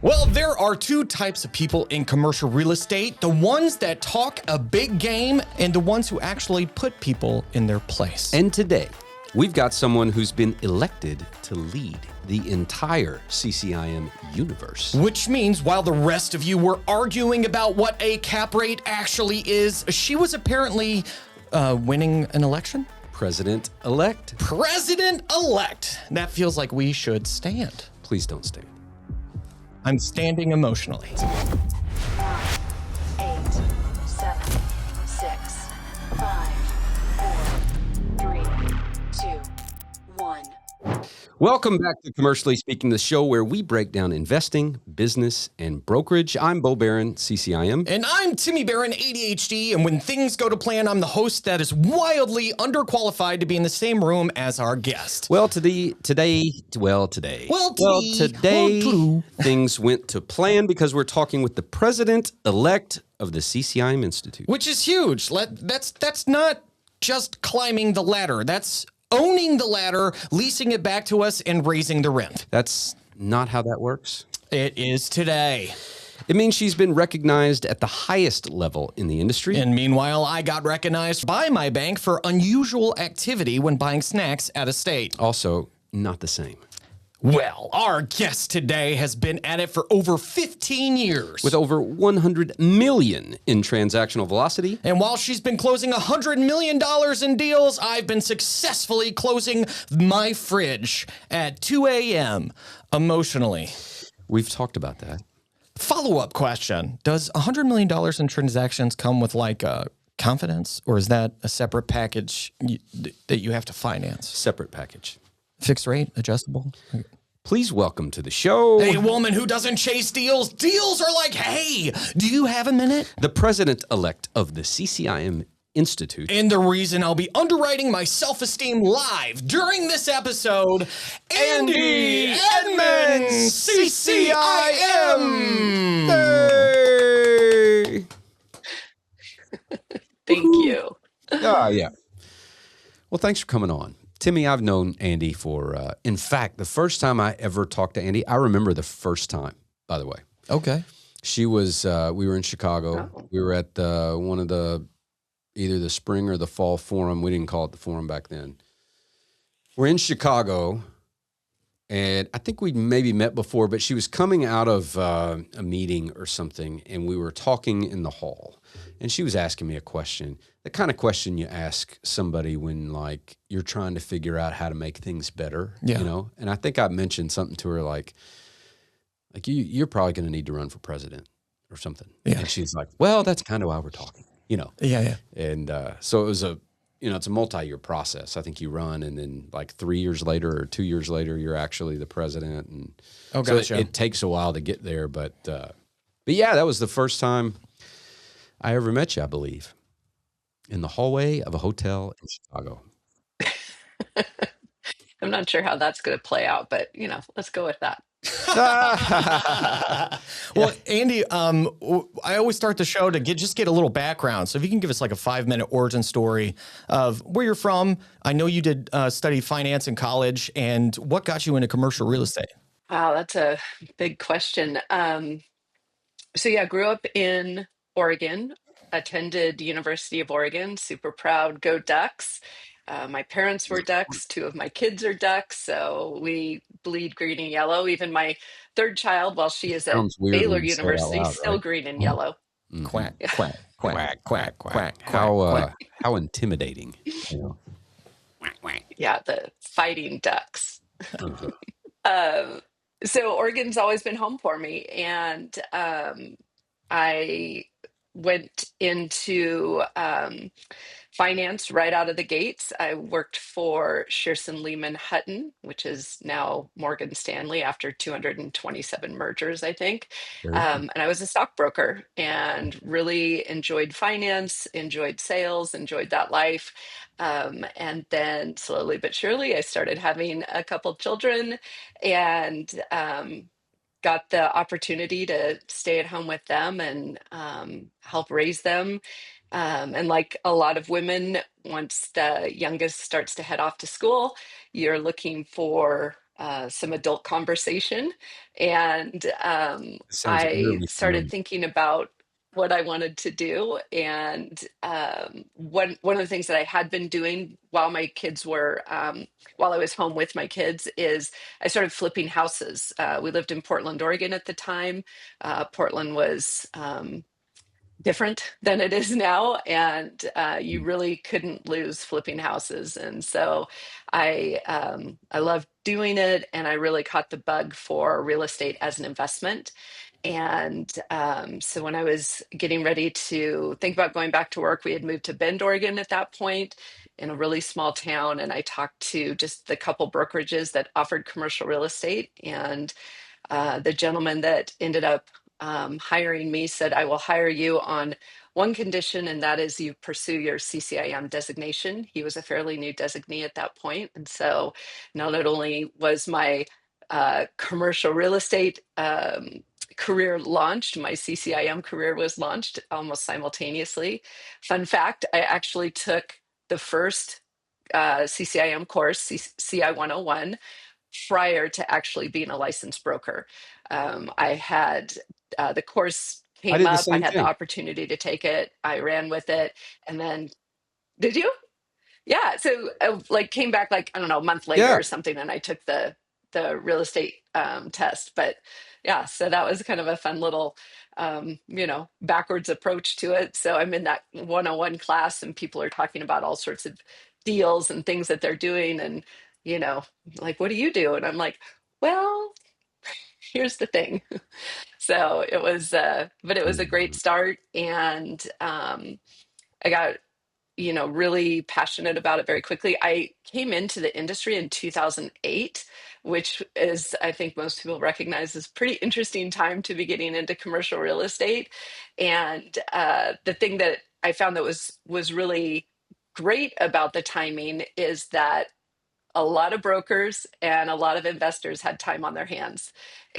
Well, there are two types of people in commercial real estate, the ones that talk a big game and the ones who actually put people in their place. And today, we've got someone who's been elected to lead the entire CCIM universe. Which means while the rest of you were arguing about what a cap rate actually is, she was apparently winning an election? President-elect. President-elect. That feels like we should stand. Please don't stand. I'm standing emotionally. 9, 8, 7, 6, 5, 4, 3, 2, 1. Welcome back to Commercially Speaking, the show where we break down investing, business, and brokerage. I'm Bo Barron, CCIM. And I'm Timmy Barron, ADHD, and when things go to plan, I'm the host that is wildly underqualified to be in the same room as our guest. Well, today, things went to plan because we're talking with the president-elect of the CCIM Institute. Which is huge. That's not just climbing the ladder. That's owning the ladder, leasing it back to us, and raising the rent. That's not how that works. It is today. It means she's been recognized at the highest level in the industry. And meanwhile, I got recognized by my bank for unusual activity when buying snacks at a state. Also, not the same. Well, our guest today has been at it for over 15 years. With over 100 million in transactional velocity. And while she's been closing $100 million in deals, I've been successfully closing my fridge at 2 a.m. emotionally. We've talked about that. Follow-up question. Does $100 million in transactions come with like confidence, or is that a separate package that you have to finance? Separate package. Fixed rate, adjustable? Please welcome to the show. A woman who doesn't chase deals. Deals are like, hey, do you have a minute? The president-elect of the CCIM Institute. And the reason I'll be underwriting my self-esteem live during this episode, Andie Edmonds, CCIM. Hey. Thank you. Yeah. Well, thanks for coming on. Timmy, I've known Andie for, in fact, the first time I ever talked to Andie, I remember the first time, by the way. Okay. She was, we were in Chicago. Oh. We were at one of either the spring or the fall forum. We didn't call it the forum back then. We're in Chicago, and I think we'd maybe met before, but she was coming out of a meeting or something, and we were talking in the hall. And she was asking me a question, the kind of question you ask somebody when, like, you're trying to figure out how to make things better, you know? And I think I mentioned something to her like you're probably going to need to run for president or something. Yeah. And she's like, well, that's kind of why we're talking, you know? Yeah. And so it was it's a multi-year process. I think you run, and then like 3 years later or 2 years later, you're actually the president. And gotcha. So it takes a while to get there. But yeah, that was the first time I ever met you, I believe, in the hallway of a hotel in Chicago. I'm not sure how that's going to play out, but, let's go with that. Well, Andie, I always start the show to get a little background. So if you can give us like a 5-minute origin story of where you're from. I know you did study finance in college, and what got you into commercial real estate? Wow, that's a big question. Grew up in Oregon, attended University of Oregon, super proud, go Ducks. My parents were Ducks. 2 of my kids are Ducks, so we bleed green and yellow. Even my third child, while she is at Baylor University, loud, still right? green and yellow. Mm-hmm. Quack, quack, quack, quack, quack. How intimidating. You know? Yeah, the fighting Ducks. Okay. So Oregon's always been home for me, and I went into finance right out of the gates. I worked for Shearson Lehman Hutton, which is now Morgan Stanley after 227 mergers, I think. And I was a stockbroker and really enjoyed finance, enjoyed sales, enjoyed that life. And then slowly but surely, I started having a couple children and got the opportunity to stay at home with them and help raise them. And like a lot of women, once the youngest starts to head off to school, you're looking for some adult conversation, and It sounds I eerily started familiar. thinking about what I wanted to do. And one of the things that I had been doing while my kids were while I was home with my kids is I started flipping houses. We lived in Portland, Oregon at the time. Portland was different than it is now, and you really couldn't lose flipping houses. And so I loved doing it, and I really caught the bug for real estate as an investment. And so when I was getting ready to think about going back to work, we had moved to Bend, Oregon at that point, in a really small town, and I talked to just the couple brokerages that offered commercial real estate. And the gentleman that ended up hiring me said, I will hire you on one condition, and that is you pursue your CCIM designation. He was a fairly new designee at that point. And so not only was my commercial real estate career launched, my CCIM career was launched almost simultaneously. Fun fact, I actually took the first CCIM course, CI 101, prior to actually being a licensed broker. I had the course I came did the up, I same had the thing. opportunity to take it, I ran with it, and then did you? Yeah, so I like came back like I don't know a month later Yeah. or something, and I took the real estate test. But yeah, so that was kind of a fun little backwards approach to it. So I'm in that 101 class, and people are talking about all sorts of deals and things that they're doing, and you know, like what do you do? And I'm like, well, here's the thing. So it was, but it was a great start, and I got really passionate about it very quickly. I came into the industry in 2008, which is, I think most people recognize, is pretty interesting time to be getting into commercial real estate. And the thing that I found that was really great about the timing is that a lot of brokers and a lot of investors had time on their hands.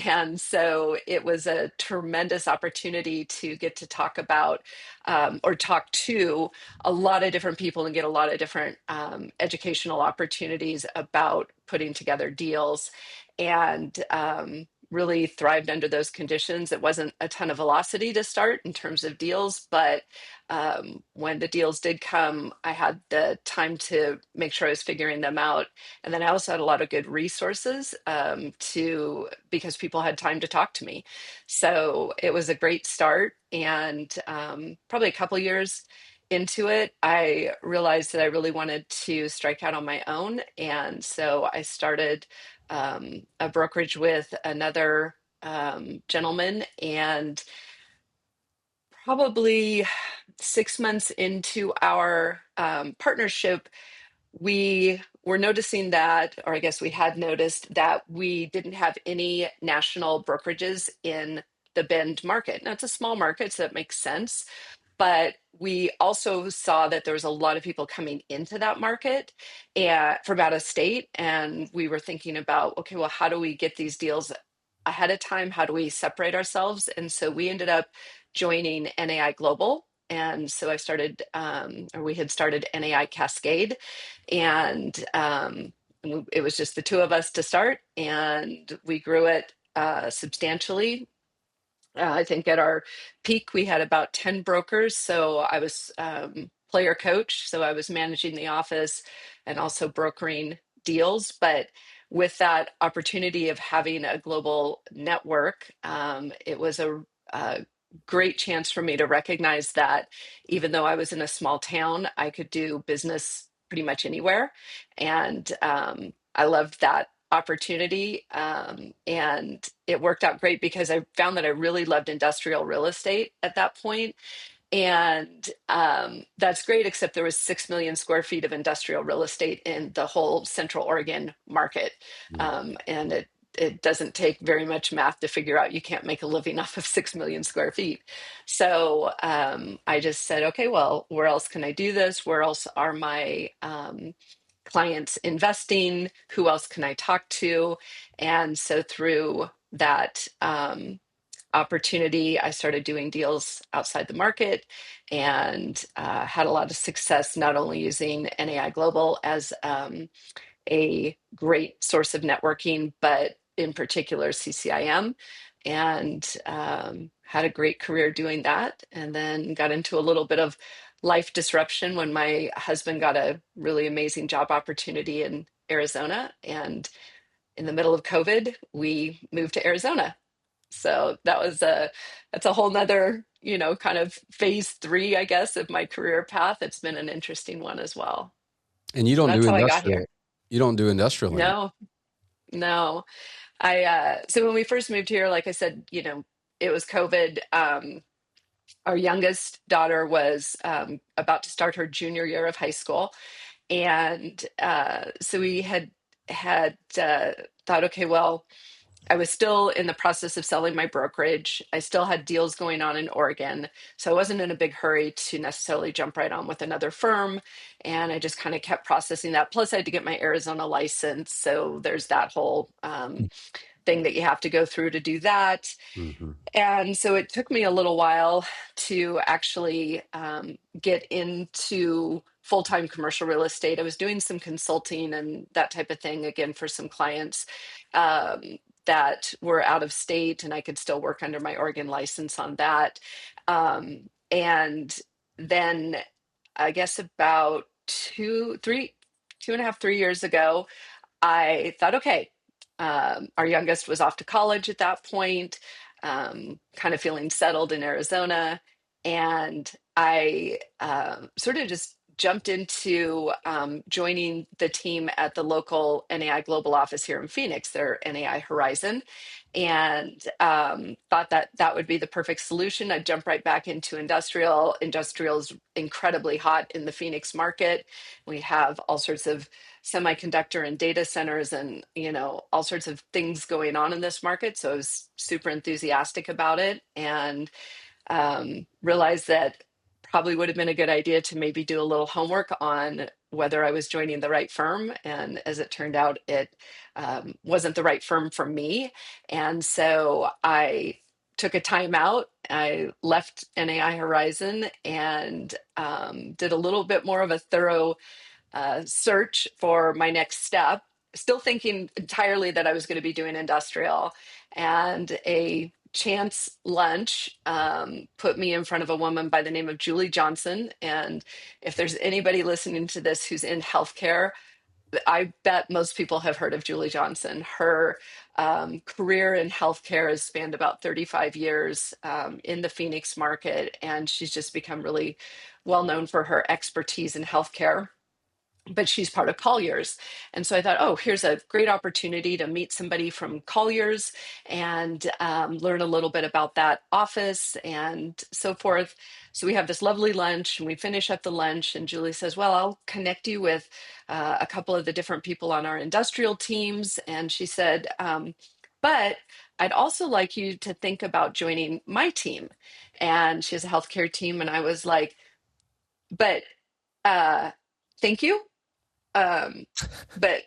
And so it was a tremendous opportunity to get to talk about or talk to a lot of different people and get a lot of different educational opportunities about putting together deals, and really thrived under those conditions. It wasn't a ton of velocity to start in terms of deals, but when the deals did come, I had the time to make sure I was figuring them out. And then I also had a lot of good resources because people had time to talk to me. So it was a great start. And probably a couple years into it, I realized that I really wanted to strike out on my own. And so I started a brokerage with another gentleman. And probably 6 months into our partnership, we were noticing that, or I guess we had noticed that we didn't have any national brokerages in the Bend market. Now, it's a small market, so that makes sense. But we also saw that there was a lot of people coming into that market and from out of state. And we were thinking about, okay, well, how do we get these deals ahead of time? How do we separate ourselves? And so we ended up joining NAI Global. And so I started, or we had started NAI Cascade, and it was just the two of us to start, and we grew it substantially. I think at our peak, we had about 10 brokers. So I was player coach. So I was managing the office and also brokering deals. But with that opportunity of having a global network, it was a great chance for me to recognize that even though I was in a small town, I could do business pretty much anywhere. And I loved that opportunity. And it worked out great because I found that I really loved industrial real estate at that point. And that's great, except there was 6 million square feet of industrial real estate in the whole Central Oregon market. And it doesn't take very much math to figure out you can't make a living off of 6 million square feet. So I just said, okay, well, where else can I do this? Where else are my clients investing? Who else can I talk to? And so through that opportunity, I started doing deals outside the market, and had a lot of success, not only using NAI Global as a great source of networking, but in particular CCIM, and had a great career doing that. And then got into a little bit of life disruption when my husband got a really amazing job opportunity in Arizona. And in the middle of COVID, we moved to Arizona. So that's a whole nother, kind of phase 3, I guess, of my career path. It's been an interesting one as well. And you So don't that's do how I got here. industrial. You don't do industrial anymore. No, no. So when we first moved here, like I said, it was COVID. Our youngest daughter was about to start her junior year of high school. And so we had thought, okay, well, I was still in the process of selling my brokerage. I still had deals going on in Oregon. So I wasn't in a big hurry to necessarily jump right on with another firm. And I just kind of kept processing that. Plus, I had to get my Arizona license. So there's that whole thing that you have to go through to do that. Mm-hmm. And so it took me a little while to actually get into full-time commercial real estate. I was doing some consulting and that type of thing, again, for some clients um, that were out of state, and I could still work under my Oregon license on that. And then I guess about 2.5, 3 years ago, I thought, okay, our youngest was off to college at that point, kind of feeling settled in Arizona. And I sort of just jumped into joining the team at the local NAI Global office here in Phoenix, their NAI Horizon, and thought that that would be the perfect solution. I'd jump right back into industrial. Industrial is incredibly hot in the Phoenix market. We have all sorts of semiconductor and data centers and all sorts of things going on in this market, so I was super enthusiastic about it, and realized that probably would have been a good idea to maybe do a little homework on whether I was joining the right firm. And as it turned out, it wasn't the right firm for me, and so I took a time out. I left NAI Horizon and did a little bit more of a thorough search for my next step, still thinking entirely that I was going to be doing industrial. And a chance lunch put me in front of a woman by the name of Julie Johnson. And if there's anybody listening to this who's in healthcare, I bet most people have heard of Julie Johnson. Her career in healthcare has spanned about 35 years in the Phoenix market, and she's just become really well known for her expertise in healthcare. But she's part of Colliers. And so I thought, oh, here's a great opportunity to meet somebody from Colliers and learn a little bit about that office and so forth. So we have this lovely lunch and we finish up the lunch, and Julie says, well, I'll connect you with a couple of the different people on our industrial teams. And she said, but I'd also like you to think about joining my team. And she has a healthcare team. And I was like, but thank you. But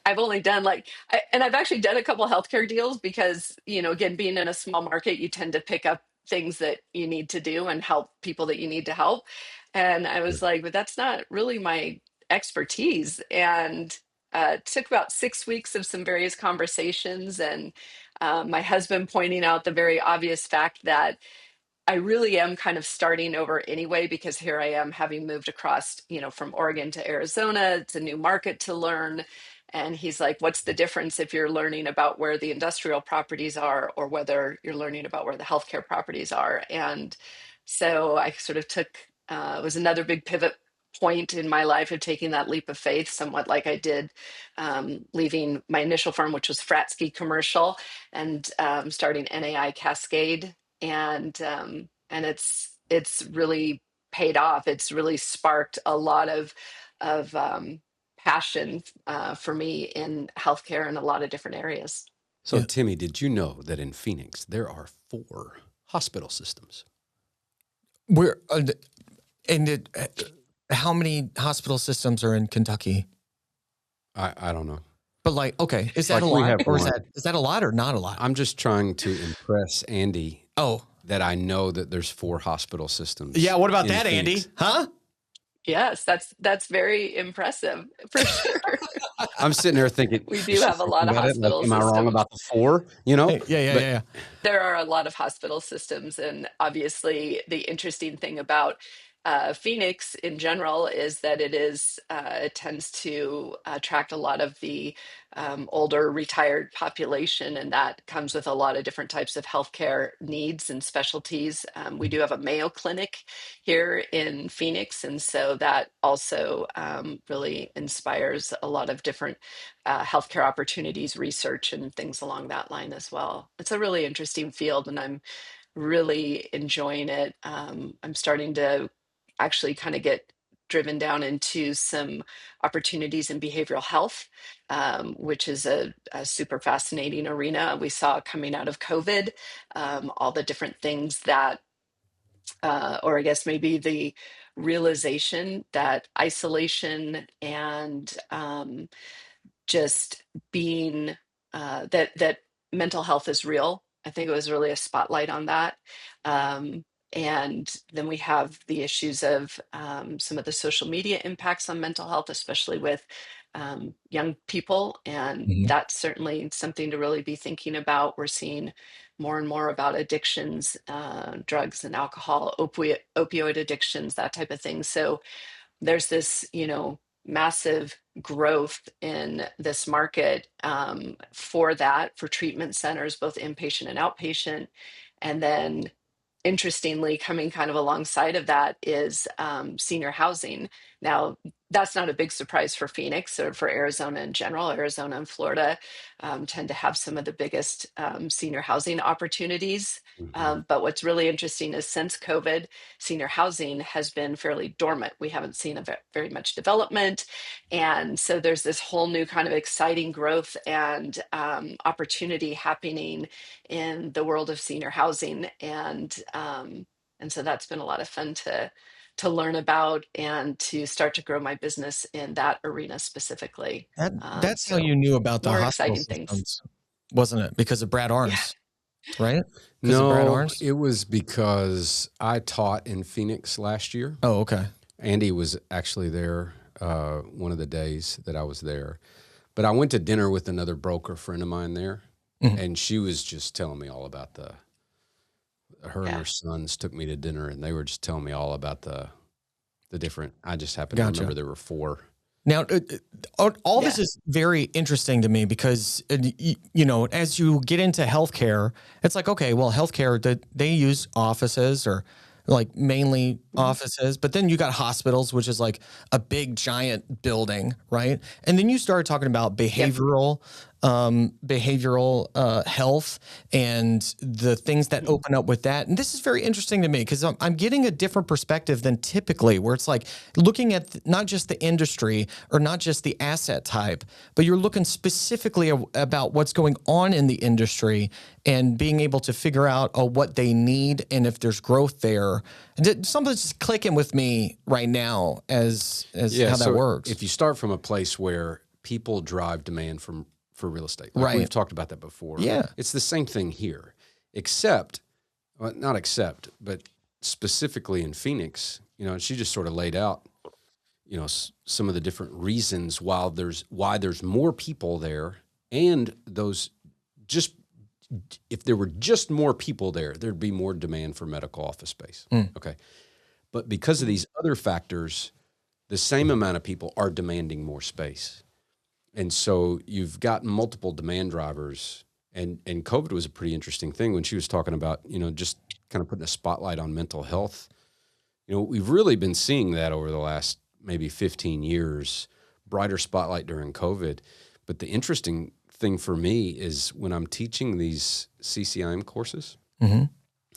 I've only done and I've actually done a couple healthcare deals because, again, being in a small market, you tend to pick up things that you need to do and help people that you need to help. And I was like, but that's not really my expertise. And it took about 6 weeks of some various conversations and my husband pointing out the very obvious fact that I really am kind of starting over anyway, because here I am having moved across, from Oregon to Arizona. It's a new market to learn. And he's like, what's the difference if you're learning about where the industrial properties are or whether you're learning about where the healthcare properties are? And so I sort of it was another big pivot point in my life of taking that leap of faith, somewhat like I did leaving my initial firm, which was Fratsky Commercial, and starting NAI Cascade. And it's really paid off. It's really sparked a lot of passion for me in healthcare in a lot of different areas. So, Timmy, did you know that in Phoenix there are 4 hospital systems? How many hospital systems are in Kentucky? I don't know. But okay, is that a lot, or is that a lot or not a lot? I'm just trying to impress Andie. Oh, that I know that there's 4 hospital systems. Yeah, what about that, Phoenix. Andie? Huh? Yes, that's very impressive for sure. I'm sitting there thinking, We is do she have a lot thinking of about it? Like, hospital am I wrong systems. about the 4? You know, Yeah, yeah, yeah, but yeah. There are a lot of hospital systems, and obviously, the interesting thing about Phoenix in general is that it tends to attract a lot of the older retired population, and that comes with a lot of different types of healthcare needs and specialties. We do have a Mayo Clinic here in Phoenix, and so that also really inspires a lot of different healthcare opportunities, research, and things along that line as well. It's a really interesting field, and I'm really enjoying it. I'm starting to actually kind of get driven down into some opportunities in behavioral health, which is a super fascinating arena. We saw coming out of COVID, all the different things that, or I guess maybe the realization that isolation and just being that mental health is real. I think it was really a spotlight on that. Um, and then we have the issues of some of the social media impacts on mental health, especially with young people. And Mhm. that's certainly something to really be thinking about. We're seeing more and more about addictions, drugs and alcohol, opioid addictions, that type of thing. So there's this, massive growth in this market for that, for treatment centers, both inpatient and outpatient. And then, interestingly, coming kind of alongside of that is senior housing. Now, that's not a big surprise for Phoenix or for Arizona in general. Arizona and Florida tend to have some of the biggest senior housing opportunities. Mhm. But what's really interesting is since COVID, senior housing has been fairly dormant. We haven't seen very much development. And so there's this whole new kind of exciting growth and opportunity happening in the world of senior housing. And so that's been a lot of fun to learn about and to start to grow my business in that arena specifically. That's how So you knew about the more hospital exciting things. systems, wasn't it? Because of Brad Yeah. Arns, right? Because of Brad no, Arns? it was because I taught in Phoenix last year. Oh, okay. Andy was actually there one of the days that I was there. But I went to dinner with another broker friend of mine there, Mhm. and she was just telling me all about her and Yeah. her sons took me to dinner, and they were just telling me all about the different. I just happened to Gotcha. remember there were 4. Now, all this Yeah. is very interesting to me because, as you get into healthcare, it's like, okay, well, healthcare, they use offices or like mainly Mhm. offices, but then you got hospitals, which is like a big giant building, right? And then you start talking about Yep. behavioral health and the things that Mhm. open up with that. And this is very interesting to me because I'm getting a different perspective than typically, where it's like looking at not just the industry or not just the asset type, but you're looking specifically about what's going on in the industry and being able to figure out what they need and if there's growth there. Something's just clicking with me right now as Yeah, how that so works. if you start from a place where people drive demand for real estate, like we've Right. talked about that before, Yeah. it's the same thing here, except, well, not except, but specifically in Phoenix, and she just sort of laid out, some of the different reasons why there's more people there, and those just if there were just more people there, there'd be more demand for medical office space. Mm. Okay, but because of these other factors, the same amount of people are demanding more space. And so you've got multiple demand drivers. And COVID was a pretty interesting thing when she was talking about, just kind of putting a spotlight on mental health. We've really been seeing that over the last maybe 15 years, brighter spotlight during COVID. But the interesting thing for me is when I'm teaching these CCIM courses, Mhm.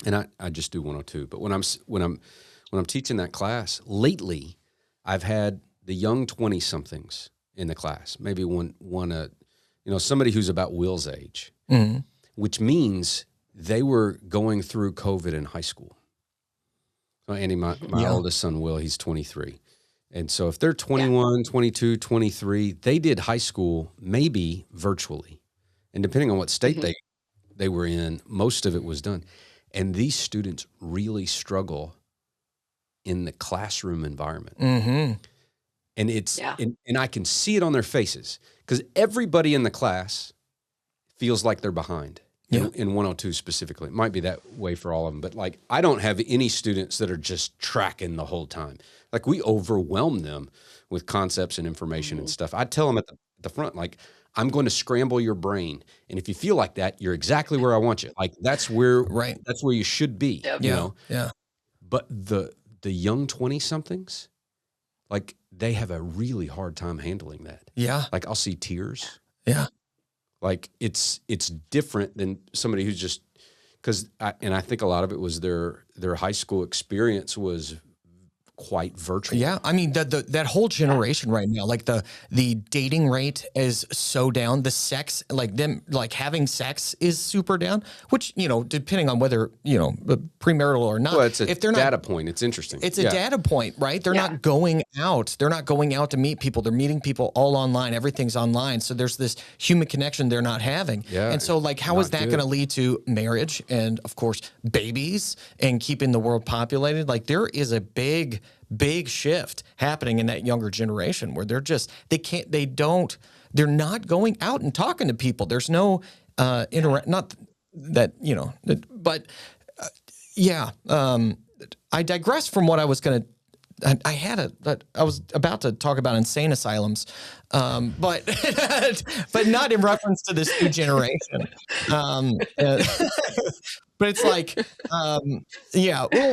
and I just do 102, but when I'm teaching that class lately, I've had the young 20 somethings in the class, maybe somebody who's about Will's age, Mhm. which means they were going through COVID in high school. So Andy, my Yeah. oldest son, Will, he's 23. And so if they're 21, 22, 23, they did high school maybe virtually. And depending on what state Mhm. they were in, most of it was done. And these students really struggle in the classroom environment. Mm-hmm. And it's Yeah. and I can see it on their faces because everybody in the class feels like they're behind in 102 specifically. It might be that way for all of them, but like I don't have any students that are just tracking the whole time. Like we overwhelm them with concepts and information and stuff. I tell them at the front, like, I'm going to scramble your brain. And if you feel like that, you're exactly where I want you. Like that's where you should be, Yep. you know? Yeah. But the young 20 somethings, like they have a really hard time handling that. Yeah. Like I'll see tears. Yeah. Like it's different than somebody who's just I think a lot of it was their high school experience was quite virtual. Yeah, I mean that whole generation right now, like the dating rate is so down. The sex, like having sex is super down. Which depending on whether premarital or not. Well, it's a if they're data not, point. It's interesting. It's a data point, right? They're not going out. They're not going out to meet people. They're meeting people all online. Everything's online. So there's this human connection they're not having. Yeah, and so like, how is that going to lead to marriage and of course babies and keeping the world populated? Like there is a big shift happening in that younger generation where they're not going out and talking to people. There's no not that, but I digress from what I was going to. I was about to talk about insane asylums, but but not in reference to this new generation. But it's like, well,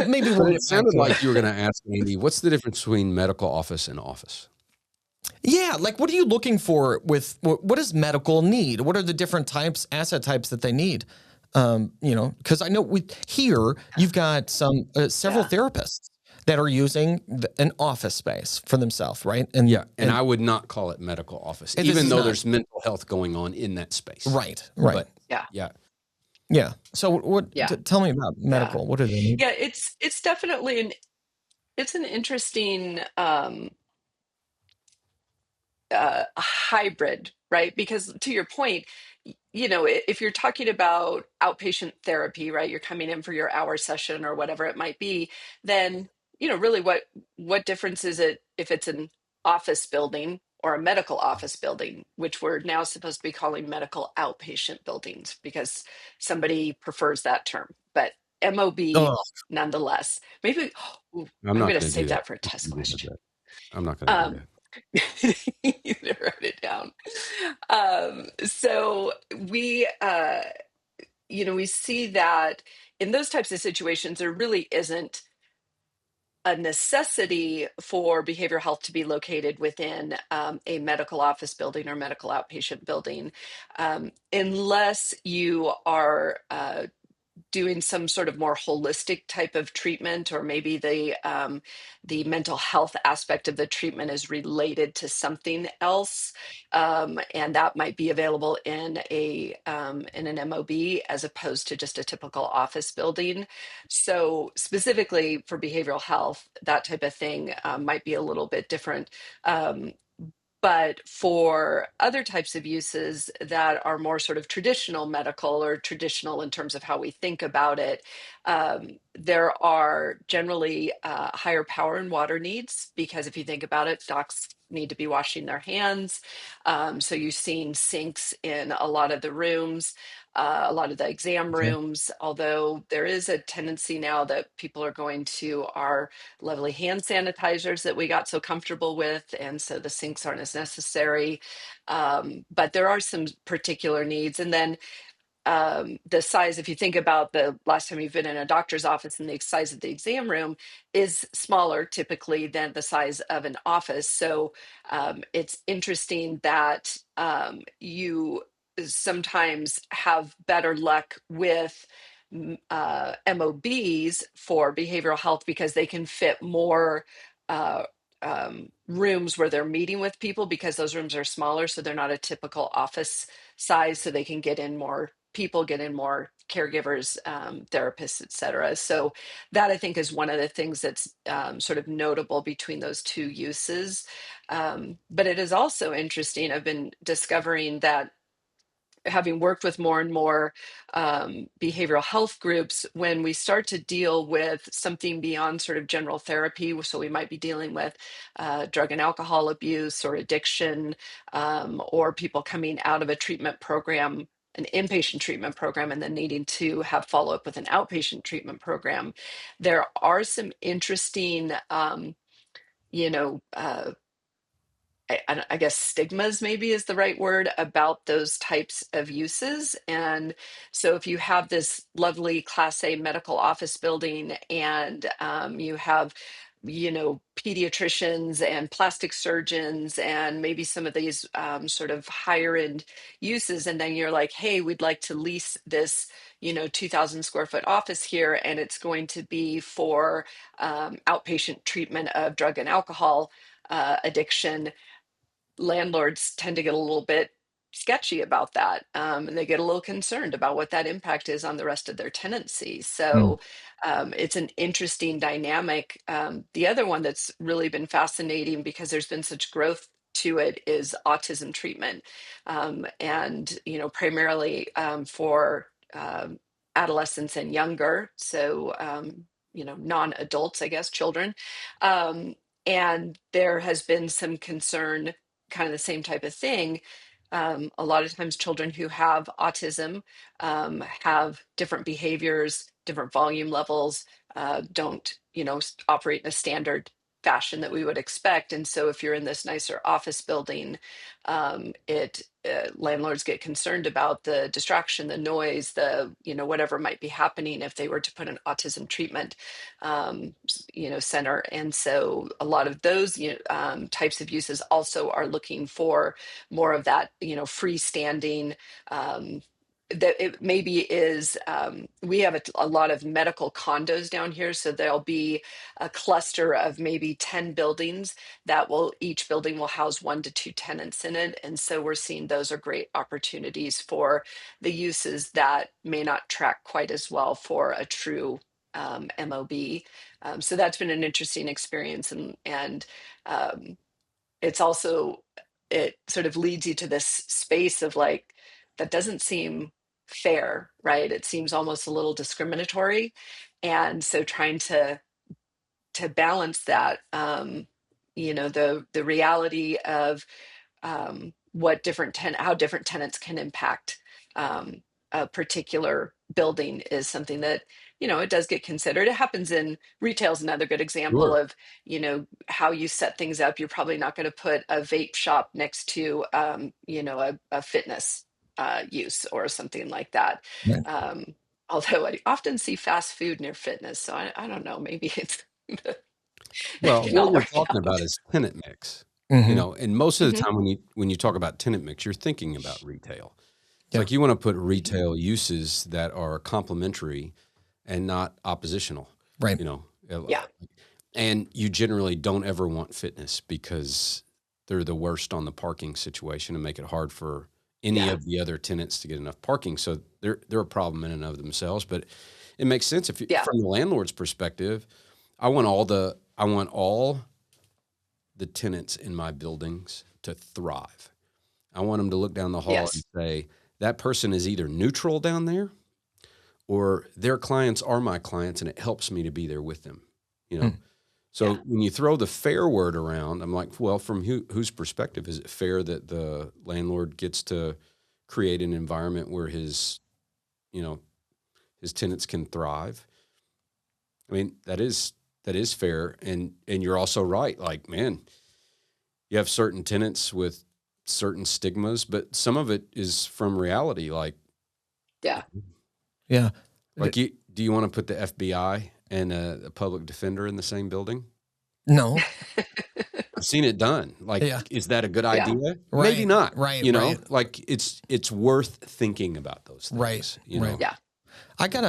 maybe we'll it sounded like you were going to ask Andie, what's the difference between medical office and office? Yeah, like what are you looking for with what does medical need? What are the different asset types that they need? Because I know you've got several therapists that are using an office space for themselves, right? And I would not call it medical office, even though there's mental health going on in that space. Right. But, yeah. So what? Tell me about medical. Yeah. What do they need? Yeah, it's definitely an interesting hybrid, right? Because to your point, if you're talking about outpatient therapy, right, you're coming in for your hour session or whatever it might be, then really what difference is it if it's an office building or a medical office building, which we're now supposed to be calling medical outpatient buildings because somebody prefers that term, but MOB nonetheless. Maybe I'm going to save that for a test question. I'm not going to do that. You write it down. So we see that in those types of situations, there really isn't a necessity for behavioral health to be located within a medical office building or medical outpatient building, unless you are doing some sort of more holistic type of treatment, or maybe the mental health aspect of the treatment is related to something else, and that might be available in an MOB as opposed to just a typical office building. So specifically for behavioral health, that type of thing might be a little bit different. But for other types of uses that are more sort of traditional medical or traditional in terms of how we think about it, there are generally higher power and water needs, because if you think about it, docs need to be washing their hands. So you've seen sinks in a lot of the rooms, a lot of the exam rooms, although there is a tendency now that people are going to our lovely hand sanitizers that we got so comfortable with, and so the sinks aren't as necessary. But there are some particular needs. And then the size, if you think about the last time you've been in a doctor's office, and the size of the exam room is smaller typically than the size of an office. So it's interesting that you sometimes have better luck with MOBs for behavioral health because they can fit more rooms where they're meeting with people, because those rooms are smaller, so they're not a typical office size, so they can get in more people, get in more caregivers, therapists, et cetera. So that, I think, is one of the things that's sort of notable between those two uses. But it is also interesting, I've been discovering that having worked with more and more behavioral health groups, when we start to deal with something beyond sort of general therapy, so we might be dealing with drug and alcohol abuse or addiction, or people coming out of a treatment program, an inpatient treatment program, and then needing to have follow up with an outpatient treatment program, there are some interesting, you know, I guess stigmas maybe is the right word about those types of uses. And so if you have this lovely Class A medical office building and you have, pediatricians and plastic surgeons and maybe some of these sort of higher end uses, and then you're like, hey, we'd like to lease this, 2,000 square foot office here, and it's going to be for outpatient treatment of drug and alcohol addiction. Landlords tend to get a little bit sketchy about that, and they get a little concerned about what that impact is on the rest of their tenancy. So it's an interesting dynamic. The other one that's really been fascinating because there's been such growth to it is autism treatment, and primarily for adolescents and younger, so non-adults, I guess, children. And there has been some concern, kind of the same type of thing. A lot of times, children who have autism have different behaviors, different volume levels, don't, operate in a standard fashion that we would expect. And so, if you're in this nicer office building, it landlords get concerned about the distraction, the noise, the whatever might be happening if they were to put an autism treatment center. And so a lot of those types of uses also are looking for more of that freestanding, that it maybe is, we have a lot of medical condos down here, so there'll be a cluster of maybe 10 buildings that each building will house 1 to 2 tenants in it. And so we're seeing those are great opportunities for the uses that may not track quite as well for a true MOB. So that's been an interesting experience. And it's also, it sort of leads you to this space of like, that doesn't seem fair, right? It seems almost a little discriminatory. And so trying to balance that, the reality of how different tenants can impact a particular building is something that it does get considered. It happens in retail is another good example Sure. of how you set things up. You're probably not going to put a vape shop next to a fitness use or something like that. Right. Although I often see fast food near fitness, so I don't know, maybe it's Well, what not we're working talking out. about is tenant mix. Mhm. And most of the Mhm. time when you talk about tenant mix, you're thinking about retail. It's Yeah. like you want to put retail uses that are complementary and not oppositional. Right. Yeah. And you generally don't ever want fitness because they're the worst on the parking situation and make it hard for any Yeah. of the other tenants to get enough parking. So they're a problem in and of themselves. But it makes sense Yeah. from the landlord's perspective. I want all the tenants in my buildings to thrive. I want them to look down the hall and Yes. say, that person is either neutral down there or their clients are my clients and it helps me to be there with them. So Yeah. when you throw the fair word around, I'm like, well, from whose perspective is it fair that the landlord gets to create an environment where his tenants can thrive? I mean, that is fair. And you're also right. Like, man, you have certain tenants with certain stigmas, but some of it is from reality. Like Yeah. Yeah. do you want to put the FBI and a public defender in the same building? No. I've seen it done. Like, Yeah. is that a good Yeah. idea? Right. Maybe not. Right. You know, Right. like it's worth thinking about those things. Right. You know? Right. Yeah. I got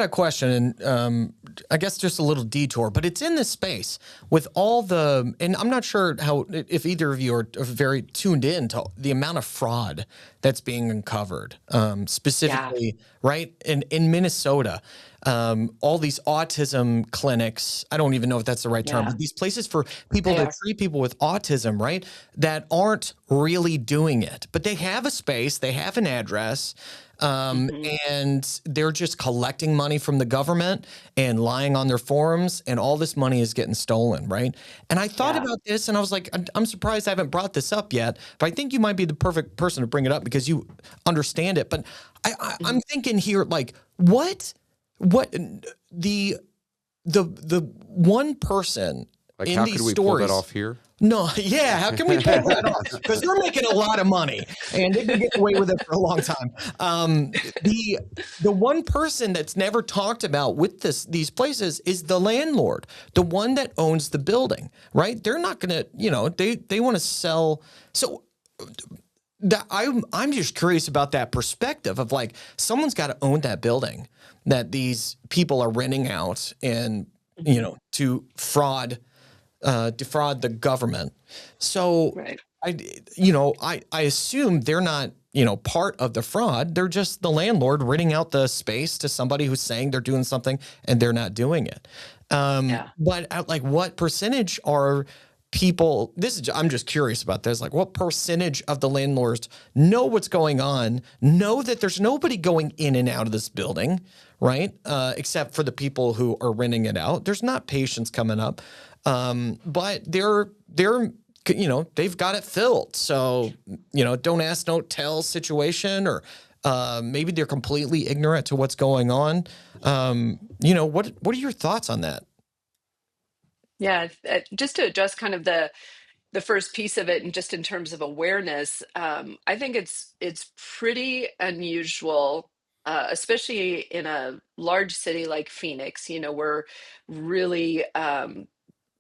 a question, and I guess just a little detour, but it's in this space with all the, and I'm not sure how if either of you are very tuned in to the amount of fraud that's being uncovered, Yeah, specifically right in Minnesota. All these autism clinics. I don't even know if that's the right term, yeah, but these places for people they to are. treat people with autism, right? That aren't really doing it, but they have a space, they have an address, um, Hmm. and they're just collecting money from the government and lying on their forums, and all this money is getting stolen, right? And I thought Yeah. about this, and I was like, I'm surprised I haven't brought this up yet, but I think you might be the perfect person to bring it up because you understand it. But I'm Mhm. thinking here, like, what the the one person Like, in how could these we pull that stories. off here? No, yeah. How can we pull that off? Because they're making a lot of money, and they've been getting away with it for a long time. The one person that's never talked about with these places is the landlord, the one that owns the building, right? They're not gonna, they want to sell. So I'm just curious about that perspective of like someone's got to own that building that these people are renting out and Mhm. to defraud the government. So Right. I, I assume they're not, part of the fraud. They're just the landlord renting out the space to somebody who's saying they're doing something and they're not doing it. Yeah. But at, like, what percentage are people? I'm just curious about this. Like, what percentage of the landlords know what's going on? Know that there's nobody going in and out of this building, right? Except for the people who are renting it out. There's not patients coming up, but they've got it filled. So don't ask, don't tell situation, or maybe they're completely ignorant to what's going on. What are your thoughts on that? Yeah. Just to address kind of the first piece of it, and just in terms of awareness, I think it's pretty unusual, especially in a large city like Phoenix. We're really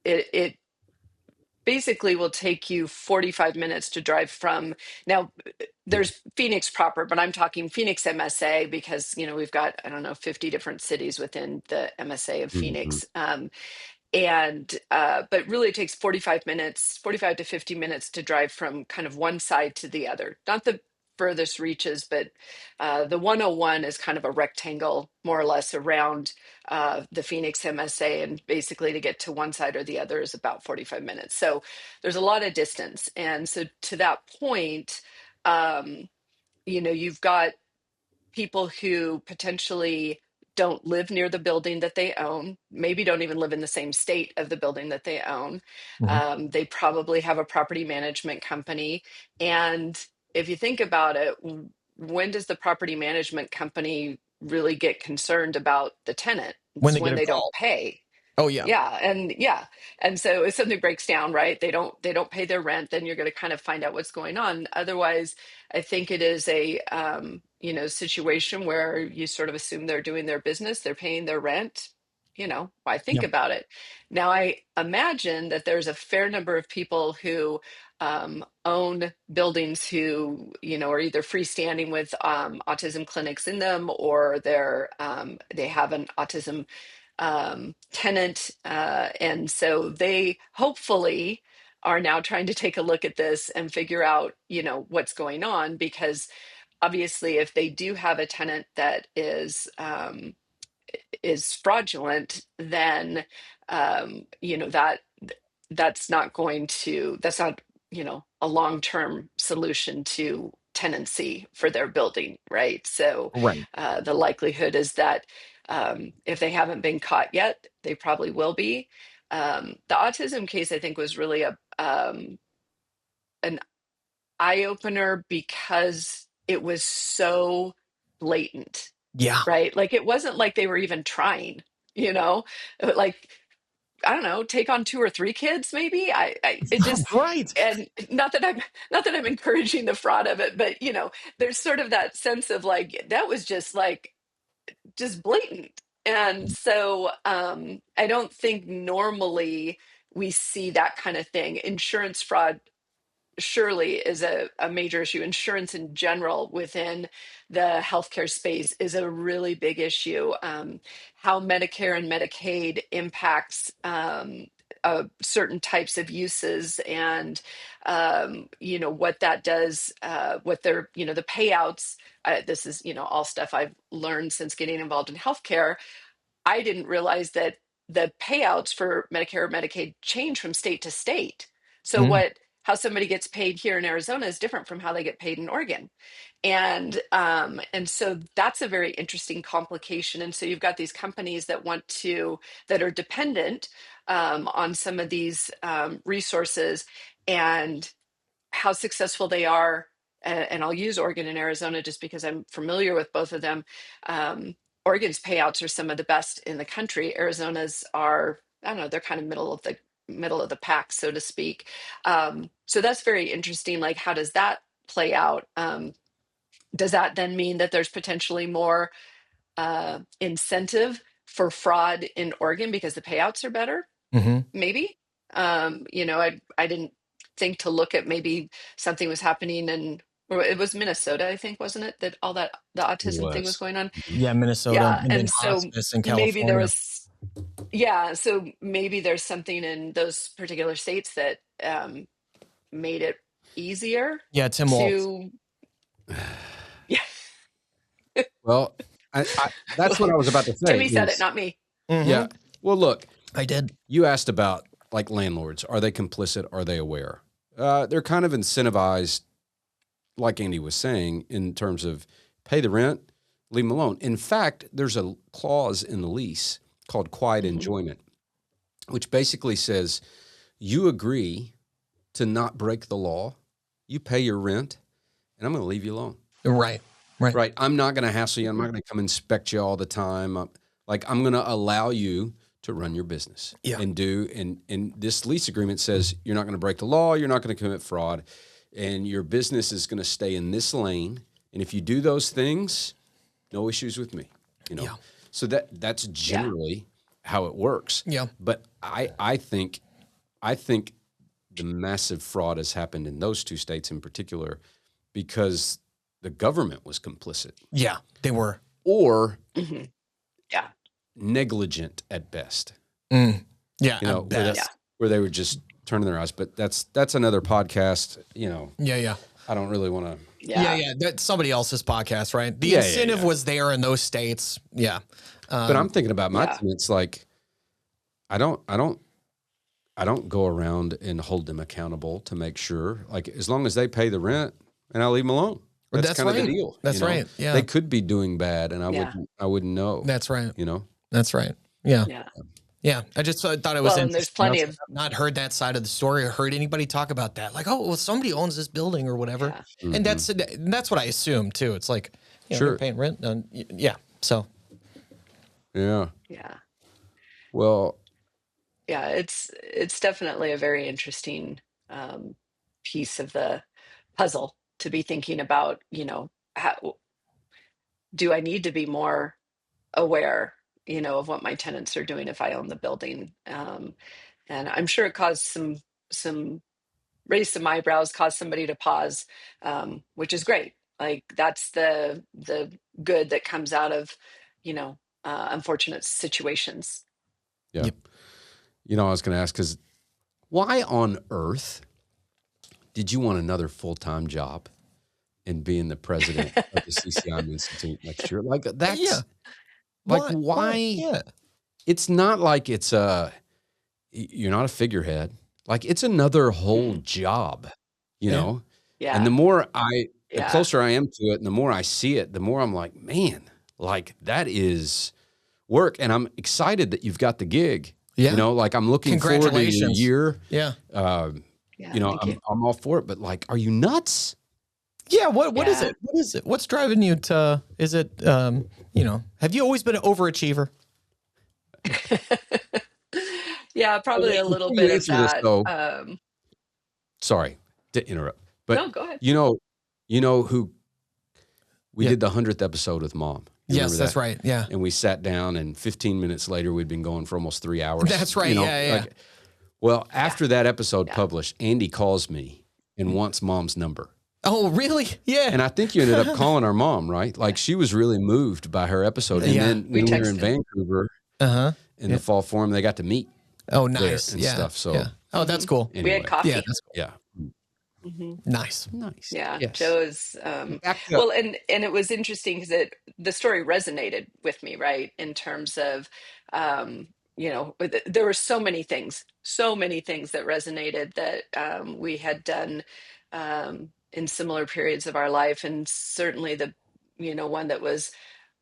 it basically will take you 45 minutes to drive from. Now there's Phoenix proper, but I'm talking Phoenix MSA because we've got, I don't know, 50 different cities within the MSA of Hmm. Phoenix. And But really it takes 45 to 50 minutes to drive from kind of one side to the other, not the furthest reaches, but the 101 is kind of a rectangle more or less around the Phoenix MSA, and basically to get to one side or the other is about 45 minutes. So there's a lot of distance. And so to that point, um, you've got people who potentially don't live near the building that they own, maybe don't even live in the same state of the building that they own. Mhm. They probably have a property management company. And if you think about it, when does the property management company really get concerned about the tenant? When It's they get when a they don't call. pay. Oh yeah. Yeah, and so if something breaks down, right, they don't pay their rent, then you're going to kind of find out what's going on. Otherwise, I think it is a situation where you sort of assume they're doing their business, they're paying their rent. Why think Yeah. about it? Now I imagine that there's a fair number of people who own buildings who are either freestanding with autism clinics in them, or they have an autism tenant. And so they hopefully are now trying to take a look at this and figure out, what's going on. Because obviously, if they do have a tenant that is fraudulent, then that's not a long-term solution to tenancy for their building, right? So Right. the likelihood is that if they haven't been caught yet, they probably will be. The autism case, I think, was really an eye opener because it was so blatant, Yeah. right? Like it wasn't like they were even trying, you know, like, I don't know, take on two or three kids, maybe. It just, Right. and not that I'm encouraging the fraud of it, but there's sort of that sense of like that was just like just blatant. And so I don't think normally we see that kind of thing. Insurance fraud surely is a major issue. Insurance in general within the healthcare space is a really big issue. How Medicare and Medicaid impacts certain types of uses, and what that does, what they're, the payouts. This is, all stuff I've learned since getting involved in healthcare. I didn't realize that the payouts for Medicare or Medicaid change from state to state. So Mm. how somebody gets paid here in Arizona is different from how they get paid in Oregon. And so that's a very interesting complication. And so you've got these companies that are dependent on some of these resources, and how successful they are. And I'll use Oregon and Arizona just because I'm familiar with both of them. Oregon's payouts are some of the best in the country. Arizona's are, I don't know, they're kind of middle of the pack, so to speak. So that's very interesting. Like, how does that play out? Does that then mean that there's potentially more incentive for fraud in Oregon because the payouts are better? Hmm. Maybe. I didn't think to look at, maybe something was happening or it was Minnesota, I think, wasn't it, that all that the It autism thing was was. going on? Yeah, Minnesota, Yeah. and then And so hospice in maybe there California. was, yeah, so maybe there's something in those particular states that made it easier Yeah, Tim Walz. to, yeah. Well, that's what I was about to say. Timmy said it, not me. Mhm. Yeah. Well, look, I did. you asked about like landlords. Are they complicit? Are they aware? They're kind of incentivized, like Andie was saying, in terms of pay the rent, leave them alone. In fact, there's a clause in the lease called quiet enjoyment, which basically says you agree to not break the law, you pay your rent, and I'm going to leave you alone. Right. Right. I'm not going to hassle you. I'm not going to come inspect you all the time. I'm going to allow you to run your business. Yeah. And this lease agreement says you're not going to break the law. You're not going to commit fraud, and your business is going to stay in this lane. And if you do those things, no issues with me, Yeah. So that's generally how it works. Yeah. But I think the massive fraud has happened in those two states in particular because the government was complicit Yeah, they were. or Yeah. negligent at best. Yeah, Where they were just turning their eyes. But that's another podcast. Yeah. I don't really want to. Yeah. That's somebody else's podcast, right? The incentive was there in those states. Yeah. But I'm thinking about my tenants. Like, I don't go around and hold them accountable to make sure. Like, as long as they pay the rent, and I'll leave them alone. That's kind of the deal. That's right. Yeah. They could be doing bad, and I wouldn't know. That's right. That's right. Yeah. Yeah. Yeah. I just thought it was Well, and there's interesting. plenty I've not heard that side of the story or heard anybody talk about that. Like, oh, well, somebody owns this building or whatever. Yeah. And that's what I assume too. It's like, Sure. you're paying rent. Yeah. So. Yeah. Yeah. Well, Yeah, it's definitely a very interesting piece of the puzzle to be thinking about. How do I need to be more aware, of what my tenants are doing if I own the building? And I'm sure it caused some raised some eyebrows, caused somebody to pause, which is great. Like, that's the good that comes out of, unfortunate situations. yeah. Yep. I was going to ask, because why on earth did you want another full-time job and being the president of the CCIM Institute next year? Like, that's why? Yeah. It's not like you're not a figurehead. Like, it's another whole job, Yeah. And the closer I am to it and the more I see it, the more I'm like, man, like, that is work. And I'm excited that you've got the gig. Yeah. Like, I'm looking forward to your Congratulations. year. Yeah. Thank you. I'm all for it, but like, are you nuts? Yeah. What is Yeah. it? What is it? What's driving you to, is it, have you always been an overachiever? Yeah, probably a little Before you bit of answer this, that. though, sorry to interrupt, but No, go ahead. you know who we did the 100th episode with Mom. You Yes, remember that's that? right. Yeah. And we sat down, and 15 minutes later, we'd been going for almost 3 hours. That's right. Yeah. Well, after that episode published, Andie calls me and wants mom's number. Oh, really? Yeah. And I think you ended up calling our mom, right? Like she was really moved by her episode. And Yeah. then We when we were in texted. Vancouver in Yeah. the fall forum, they got to meet Oh, there nice. and Yeah. stuff. So Yeah. Oh, that's cool. We had anyway, coffee. Yeah, that's cool. yeah. Nice. Nice. Yeah, Yes. Joe is Back to well, and it was interesting because the story resonated with me, right? In terms of, um, there were so many things that resonated that we had done in similar periods of our life, and certainly the, one that was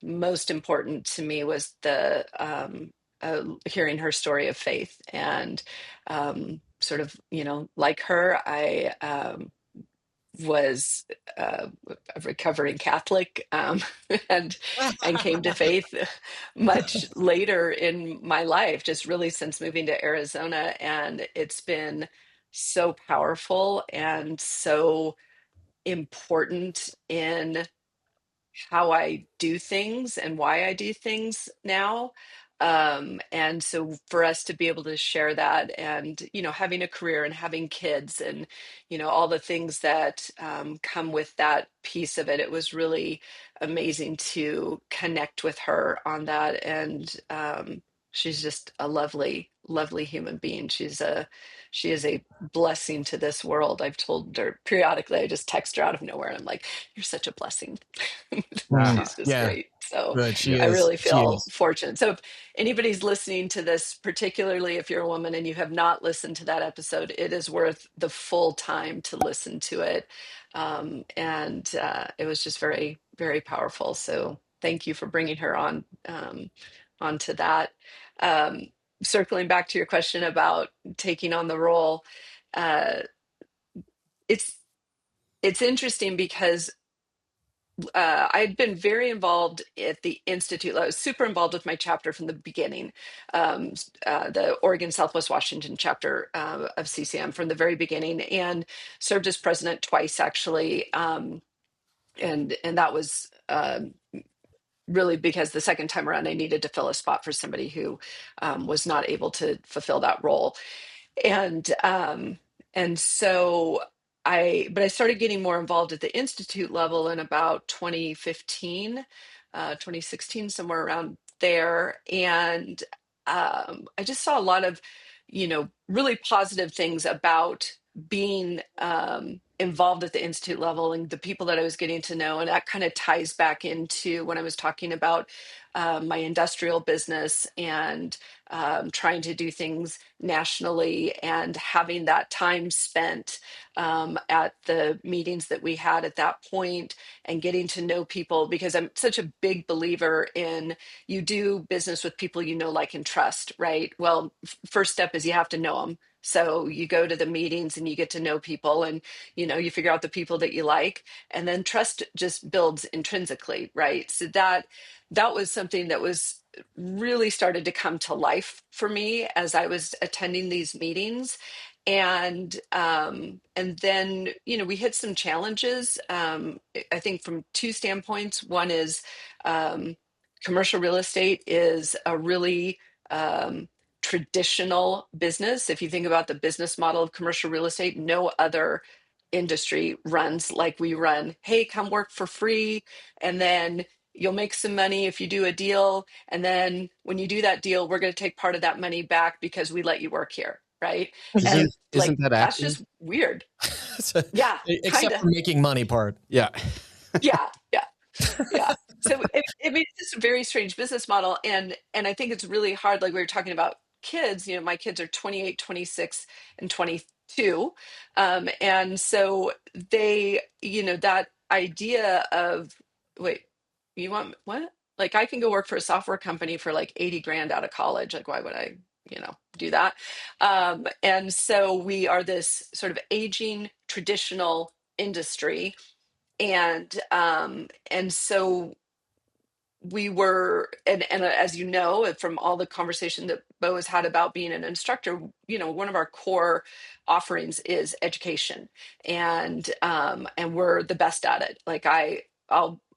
most important to me was the hearing her story of faith and sort of, like her, I was a recovering Catholic, and came to faith much later in my life, just really since moving to Arizona, and it's been so powerful and so important in how I do things and why I do things now. And so for us to be able to share that and, having a career and having kids and, all the things that come with that piece of it, it was really amazing to connect with her on that. And she's just a lovely, lovely human being. She is a blessing to this world. I've told her periodically, I just text her out of nowhere and I'm like, you're such a blessing. She's just Yeah. great. So Good. She I is. really She feel is. fortunate. So if anybody's listening to this, particularly if you're a woman and you have not listened to that episode, it is worth the full time to listen to it. And it was just very, very powerful. So thank you for bringing her onto that. Um, Circling back to your question about taking on the role, uh, it's it's interesting because I'd been very involved at the Institute. I was super involved with my chapter from the beginning, the Oregon Southwest Washington chapter of CCM from the very beginning, and served as president twice actually. And that was really because the second time around I needed to fill a spot for somebody who was not able to fulfill that role. And so but I started getting more involved at the institute level in about 2015, 2016, somewhere around there. And I just saw a lot of, really positive things about being involved at the institute level and the people that I was getting to know. And that kind of ties back into when I was talking about my industrial business and trying to do things nationally and having that time spent at the meetings that we had at that point and getting to know people, because I'm such a big believer in you do business with people you know, like, and trust, right? Well, first step is you have to know them. So you go to the meetings and you get to know people and, you figure out the people that you like, and then trust just builds intrinsically, right? So that was something that was really started to come to life for me as I was attending these meetings. And then, we hit some challenges. I think from two standpoints. One is commercial real estate is a really traditional business. If you think about the business model of commercial real estate, no other industry runs like we run. Hey, come work for free, and then you'll make some money if you do a deal. And then when you do that deal, we're going to take part of that money back because we let you work here. Right. And Isn't that that's acting? just weird. So, Yeah. except Kind for of. making money part. Yeah. Yeah. Yeah. Yeah. So it's just a very strange business model. And I think it's really hard. Like we were talking about kids, my kids are 28, 26, and 22. And so they, that idea of, wait, you want what? Like I can go work for a software company for like 80 grand out of college. Like, why would I, do that? And so we are this sort of aging traditional industry. And so we were, and as you know, from all the conversation that Bo has had about being an instructor, one of our core offerings is education, and we're the best at it. Like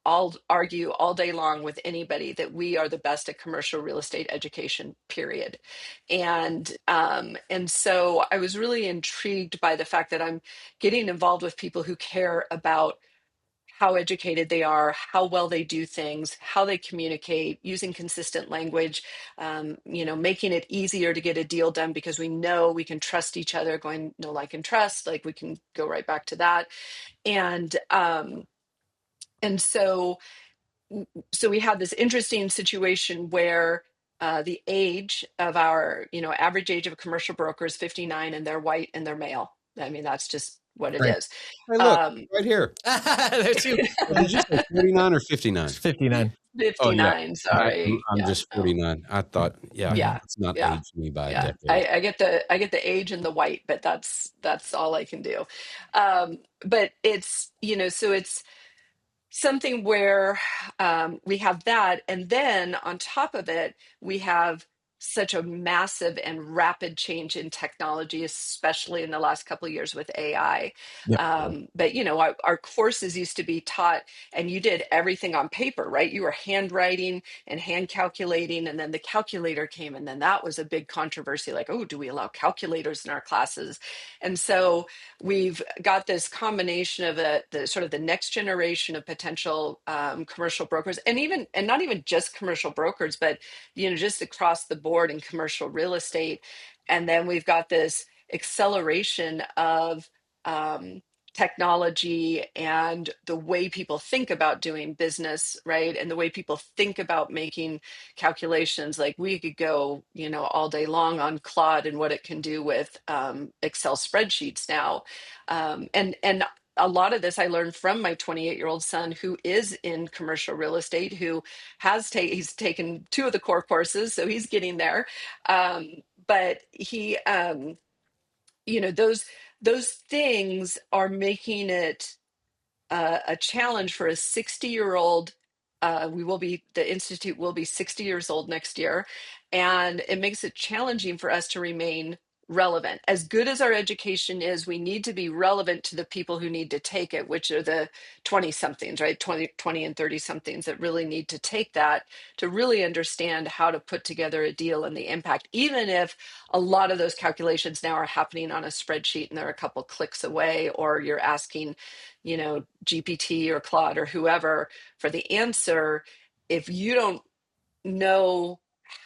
I'll argue all day long with anybody that we are the best at commercial real estate education, period. And so I was really intrigued by the fact that I'm getting involved with people who care about how educated they are, how well they do things, how they communicate, using consistent language, making it easier to get a deal done because we know we can trust each other, going no, like, and trust, like we can go right back to that. And and so we have this interesting situation where the age of our, average age of a commercial broker is 59, and they're white and they're male. I mean, that's just what it Right. is. Hey, look, Um, right here. There's you. Well, did you say 49 or 59? It's 59. Oh, yeah. 59, sorry. I'm Yeah, just no. 49. I thought, yeah, Yeah, it's not yeah, aged me by a yeah. decade. I get the age and the white, but that's all I can do. But it's, so it's something where we have that, and then on top of it we have such a massive and rapid change in technology, especially in the last couple of years with AI. Yep. But our courses used to be taught, and you did everything on paper, right? You were handwriting and hand calculating, and then the calculator came, and then that was a big controversy, like, oh, do we allow calculators in our classes? And so we've got this combination of the sort of the next generation of potential commercial brokers, and not even just commercial brokers, but just across the board in commercial real estate. And then we've got this acceleration of technology and the way people think about doing business, right? And the way people think about making calculations. Like, we could go, all day long on Claude and what it can do with Excel spreadsheets now. And a lot of this I learned from my 28-year-old son, who is in commercial real estate, who he's taken two of the core courses, so he's getting there. But he, those things are making it a challenge for a 60-year-old. The Institute will be 60 years old next year. And it makes it challenging for us to remain relevant. As good as our education is, we need to be relevant to the people who need to take it, which are the 20 somethings, right? 20 and 30 somethings that really need to take that to really understand how to put together a deal and the impact, even if a lot of those calculations now are happening on a spreadsheet and they're a couple clicks away, or you're asking, GPT or Claude or whoever for the answer. If you don't know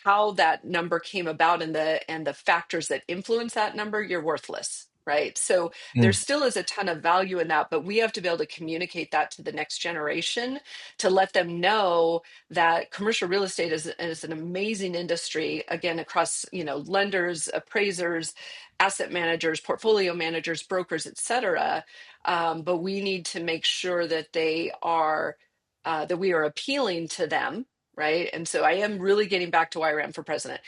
how that number came about and the factors that influence that number, you're worthless, right? So there Mm. still is a ton of value in that, but we have to be able to communicate that to the next generation, to let them know that commercial real estate is an amazing industry, again, across, lenders, appraisers, asset managers, portfolio managers, brokers, et cetera. But we need to make sure that that we are appealing to them, right? And so I am really getting back to why I ran for president.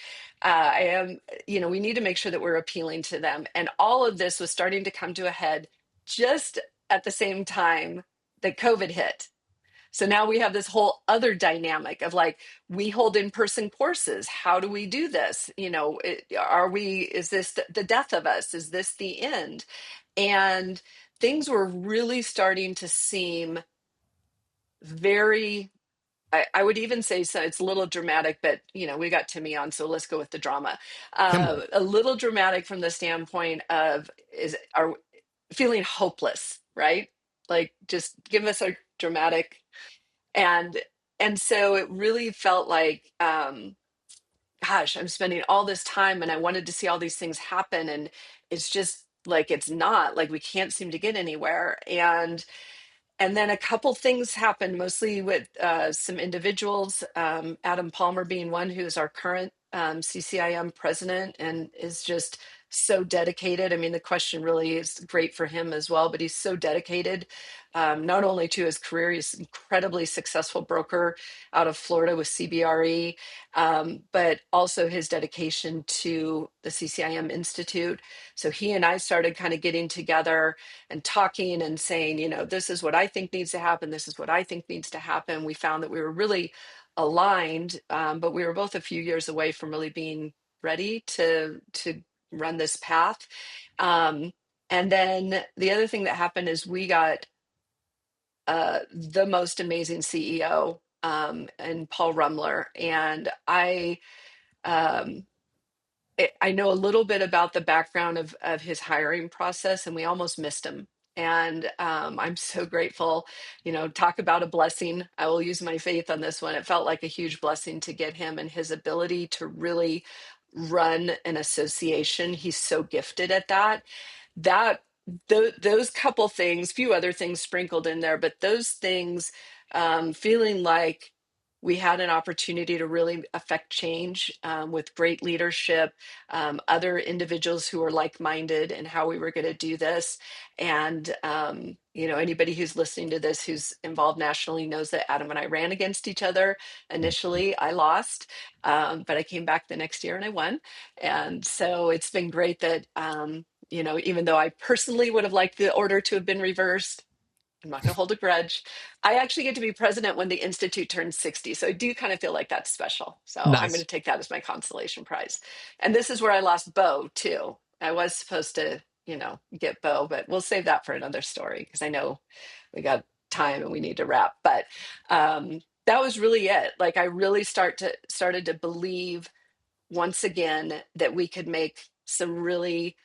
I am, we need to make sure that we're appealing to them. And all of this was starting to come to a head just at the same time that COVID hit. So now we have this whole other dynamic of, like, we hold in-person courses. How do we do this? Is this the death of us? Is this the end? And things were really starting to seem very, I would even say, so it's a little dramatic, but we got Timmy on, so let's go with the drama. Come on. A little dramatic from the standpoint of, are feeling hopeless, right? Like, just give us a dramatic, and so it really felt like, gosh, I'm spending all this time and I wanted to see all these things happen, and it's just like, it's not, like, we can't seem to get anywhere. And then a couple things happened, mostly with some individuals, Adam Palmer being one, who is our current CCIM president and is just so dedicated. I mean, the question really is great for him as well, but he's so dedicated, not only to his career. He's an incredibly successful broker out of Florida with CBRE, but also his dedication to the CCIM Institute. So he and I started kind of getting together and talking and saying, this is what I think needs to happen. This is what I think needs to happen. We found that we were really aligned, but we were both a few years away from really being ready to run this path. And then the other thing that happened is we got the most amazing CEO, and Paul Rumler. And um, I know a little bit about the background of his hiring process, and we almost missed him. And I'm so grateful. Talk about a blessing. I will use my faith on this one. It felt like a huge blessing to get him, and his ability to really run an association. He's so gifted at that. That those couple things, few other things sprinkled in there, but those things, feeling like we had an opportunity to really affect change, with great leadership, other individuals who are like-minded, and how we were going to do this. And anybody who's listening to this who's involved nationally knows that Adam and I ran against each other. Initially I lost, but I came back the next year and I won. And so it's been great that even though I personally would have liked the order to have been reversed, I'm not going to hold a grudge. I actually get to be president when the Institute turns 60. So I do kind of feel like that's special. So I'm going Nice. to take that as my consolation prize. And this is where I lost Bo, too. I was supposed to, get Bo, but we'll save that for another story because I know we got time and we need to wrap. But that was really it. Like, I really started to believe once again that we could make some really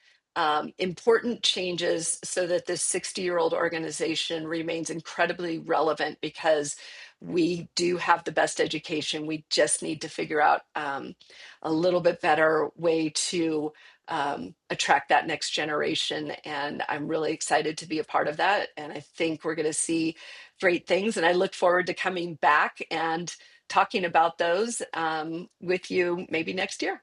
important changes so that this 60-year-old organization remains incredibly relevant, because we do have the best education. We just need to figure out a little bit better way to attract that next generation. And I'm really excited to be a part of that. And I think we're going to see great things. And I look forward to coming back and talking about those with you maybe next year.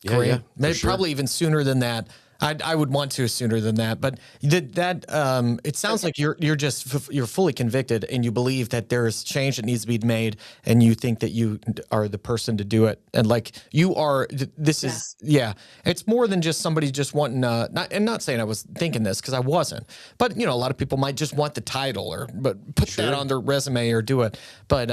Yeah, Great. yeah, for Maybe sure. probably even sooner than that. I would want to sooner than that, but it sounds like you're fully convicted, and you believe that there is change that needs to be made, and you think that you are the person to do it. And like you are, it's more than just somebody just wanting, not saying I was thinking this, because I wasn't, but a lot of people might just want the title but put that on their resume or do it. But,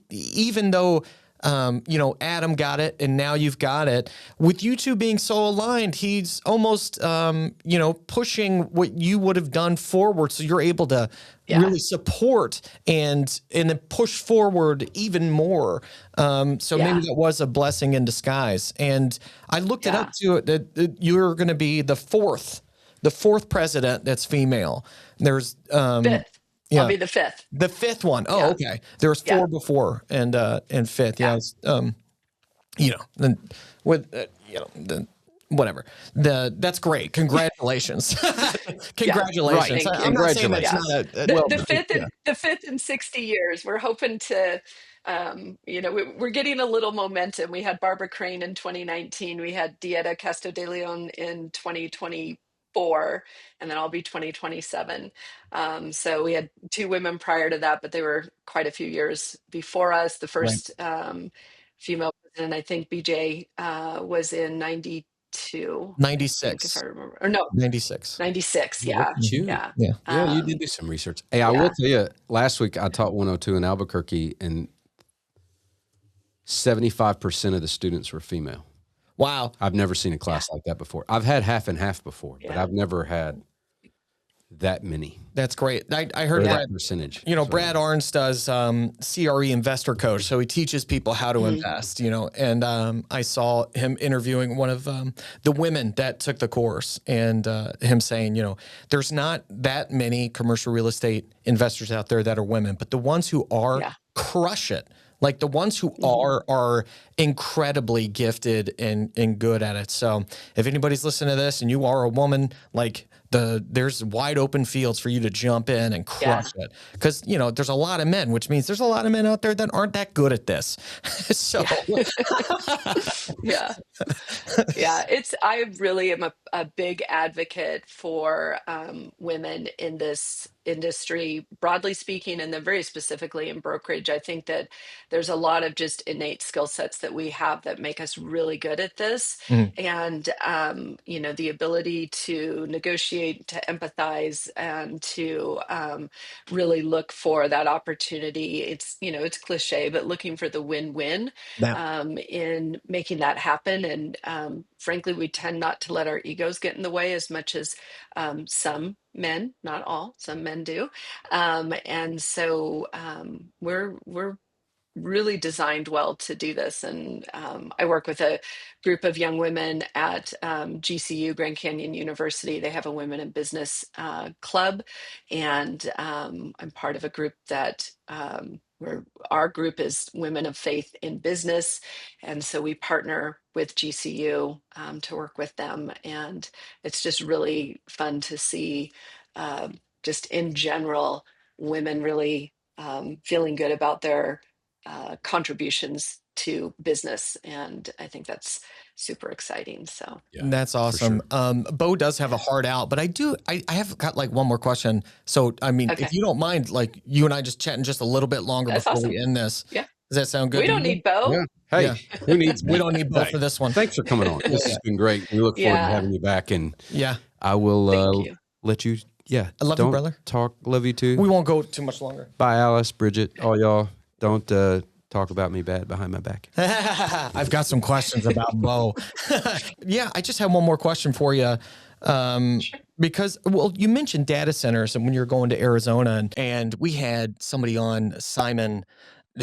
even though, Adam got it, and now you've got it. With you two being so aligned, he's almost, pushing what you would have done forward, so you're able to really support and then push forward even more. Maybe that was a blessing in disguise. And I looked it up too. That you're going to be the fourth president that's female. There's Fifth. Yeah. I'll be the fifth. The fifth one. Oh, okay. There was four before, and fifth. Yeah. Then with whatever. That's great. Congratulations. Congratulations. Thank you. I'm not saying that's not the fifth in 60 years. We're hoping to. We're getting a little momentum. We had Barbara Crane in 2019. We had Dieta Casto de Leon in 2024, and then I'll be 2027. So we had two women prior to that, but they were quite a few years before us. The first female president, I think BJ, was in 92. 96. I think, if I remember. Or no, 96. 96. Look Yeah. at you. Yeah. Yeah, you did do some research. Hey, I will tell you, last week I taught 102 in Albuquerque, and 75% of the students were female. Wow. I've never seen a class like that before. I've had half and half before, but I've never had that many. That's great. I heard that percentage. Brad Arns does CRE investor coach, so he teaches people how to invest. And I saw him interviewing one of the women that took the course, and him saying, there's not that many commercial real estate investors out there that are women, but the ones who are crush it. Like the ones who are incredibly gifted and good at it. So if anybody's listening to this and you are a woman, like there's wide open fields for you to jump in and crush it. Because, there's a lot of men, which means there's a lot of men out there that aren't that good at this. So I really am a big advocate for women in this industry, broadly speaking, and then very specifically in brokerage. I think that there's a lot of just innate skill sets that we have that make us really good at this. And, the ability to negotiate, to empathize, and to really look for that opportunity. It's cliche, but looking for the win-win in making that happen And frankly, we tend not to let our egos get in the way as much as some men, not all, some men do. And so we're really designed well to do this. And I work with a group of young women at GCU, Grand Canyon University. They have a women in business club, and I'm part of a group that where our group is Women of Faith in Business, and so we partner with GCU to work with them, and it's just really fun to see, just in general, women really feeling good about their contributions to business. And I think that's super exciting. So, Yeah, That's for awesome. sure. Bo does have a heart out, but I have got like one more question. So, I mean, if okay, you don't mind, like you and I just chatting just a little bit longer that's before awesome. we end this, Yeah. does that sound good We to don't you? need Bo. Yeah. Hey, Yeah. who needs We me? don't need Bo Hey, for this one. thanks for coming on. This has been great. We look forward to Yeah. having you back, and Yeah. I will Thank you. let you. Yeah, I love you, don't brother. talk. Love you too. We won't go too much longer. Bye, Alice, Bridget, all y'all. Don't talk about me bad behind my back. I've got some questions about Bo. Yeah, I just have one more question for you. Sure. Because, well, you mentioned data centers and when you're going to Arizona, and we had somebody on, Simon,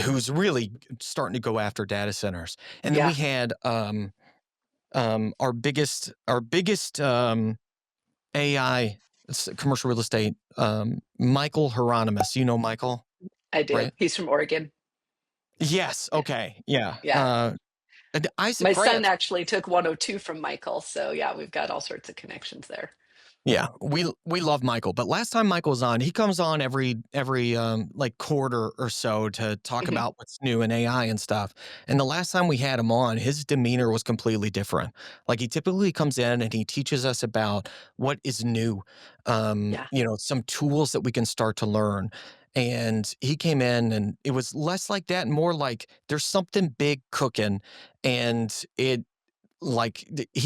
who's really starting to go after data centers. And then we Yeah, had our biggest AI commercial real estate, Michael Hieronymus. You know Michael, I do. right? He's from Oregon. Yes. Yeah. Okay. Yeah. Yeah. And Isaac My son Grant. actually took 102 from Michael. So, yeah, we've got all sorts of connections there. Yeah, we love Michael, but last time Michael was on, he comes on every like quarter or so to talk Mhm. about what's new in AI and stuff. And the last time we had him on, his demeanor was completely different. Like he typically comes in and he teaches us about what is new, Yeah. some tools that we can start to learn. And he came in and it was less like that and more like there's something big cooking, and he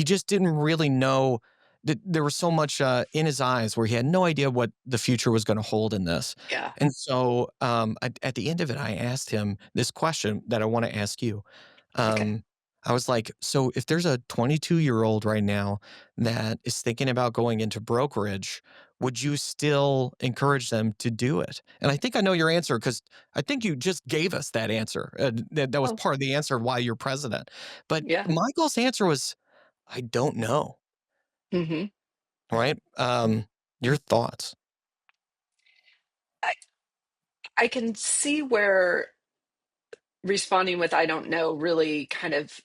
just didn't really know that there was so much in his eyes where he had no idea what the future was going to hold in this. Yeah. And so at the end of it, I asked him this question that I want to ask you. Okay. I was like, so if there's a 22-year-old right now that is thinking about going into brokerage, would you still encourage them to do it? And I think I know your answer because I think you just gave us that answer. That was Oh, part of the answer of why you're president. But yeah. Michael's answer was, I don't know. Hmm. Right? Your thoughts? I, I can see where responding with I don't know really kind of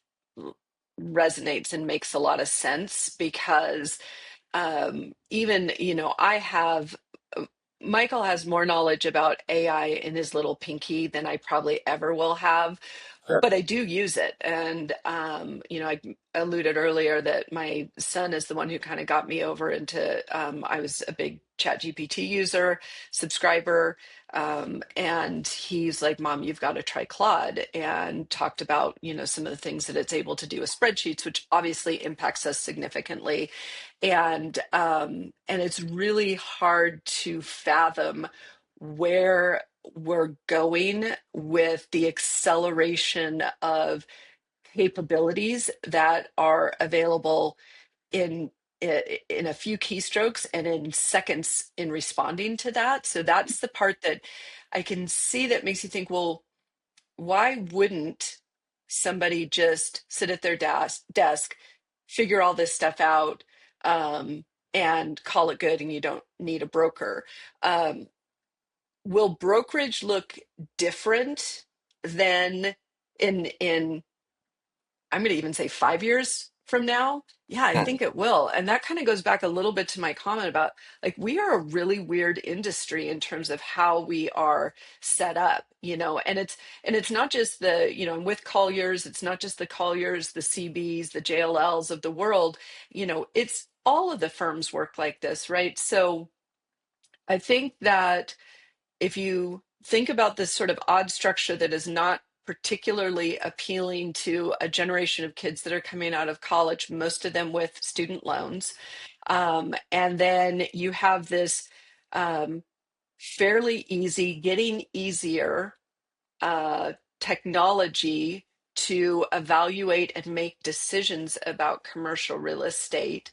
resonates and makes a lot of sense because even I have Michael has more knowledge about AI in his little pinky than I probably ever will have, Sure. but I do use it. And I alluded earlier that my son is the one who kind of got me over into I was a big ChatGPT user, subscriber, and he's like, Mom, you've got to try Claude, and talked about some of the things that it's able to do with spreadsheets, which obviously impacts us significantly. And it's really hard to fathom where we're going with the acceleration of capabilities that are available in in a few keystrokes and in seconds in responding to that. So that's the part that I can see that makes you think, well, why wouldn't somebody just sit at their desk, figure all this stuff out, um, and call it good, and you don't need a broker? Um, will brokerage look different than in I'm going to even say 5 years from now? Yeah, I Hmm. think it will. And that kind of goes back a little bit to my comment about like we are a really weird industry in terms of how we are set up, and it's not just and with Colliers, it's not just the Colliers, the CBs, the JLLs of the world, it's all of the firms work like this, right? So I think that if you think about this sort of odd structure that is not particularly appealing to a generation of kids that are coming out of college, most of them with student loans, and then you have this um, fairly easy, getting easier technology to evaluate and make decisions about commercial real estate,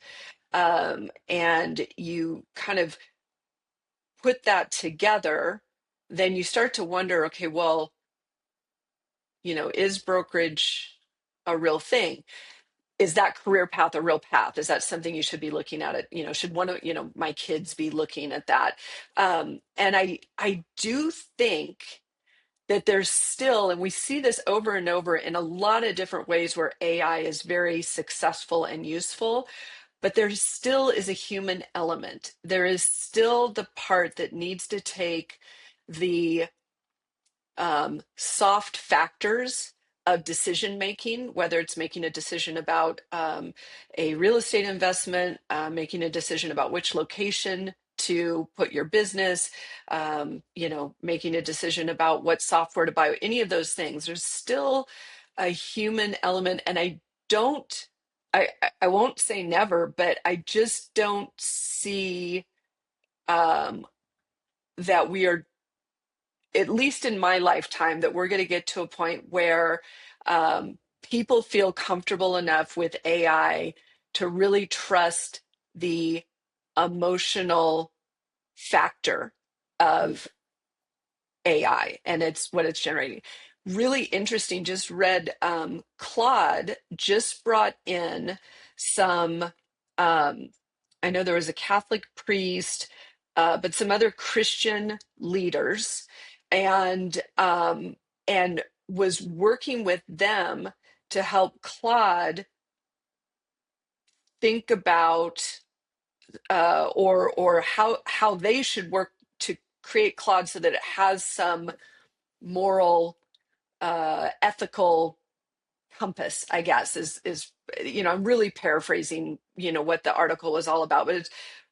and you kind of put that together, then you start to wonder, okay, well, is brokerage a real thing? Is that career path a real path? Is that something you should be looking at it? Should one of, my kids be looking at that? And I do think that there's still, and we see this over and over in a lot of different ways where AI is very successful and useful, but there still is a human element. There is still the part that needs to take the soft factors of decision making, whether it's making a decision about a real estate investment, making a decision about which location to put your business, making a decision about what software to buy, any of those things. There's still a human element, and don't, I won't say never, but I just don't see that we are, at least in my lifetime, that we're going to get to a point where people feel comfortable enough with AI to really trust the emotional factor of AI and it's what it's generating. Really interesting. Just read Claude just brought in some. I know there was a Catholic priest, but some other Christian leaders, and was working with them to help Claude think about or how they should work to create Claude so that it has some moral, ethical compass, I guess, is I'm really paraphrasing what the article was all about, but it's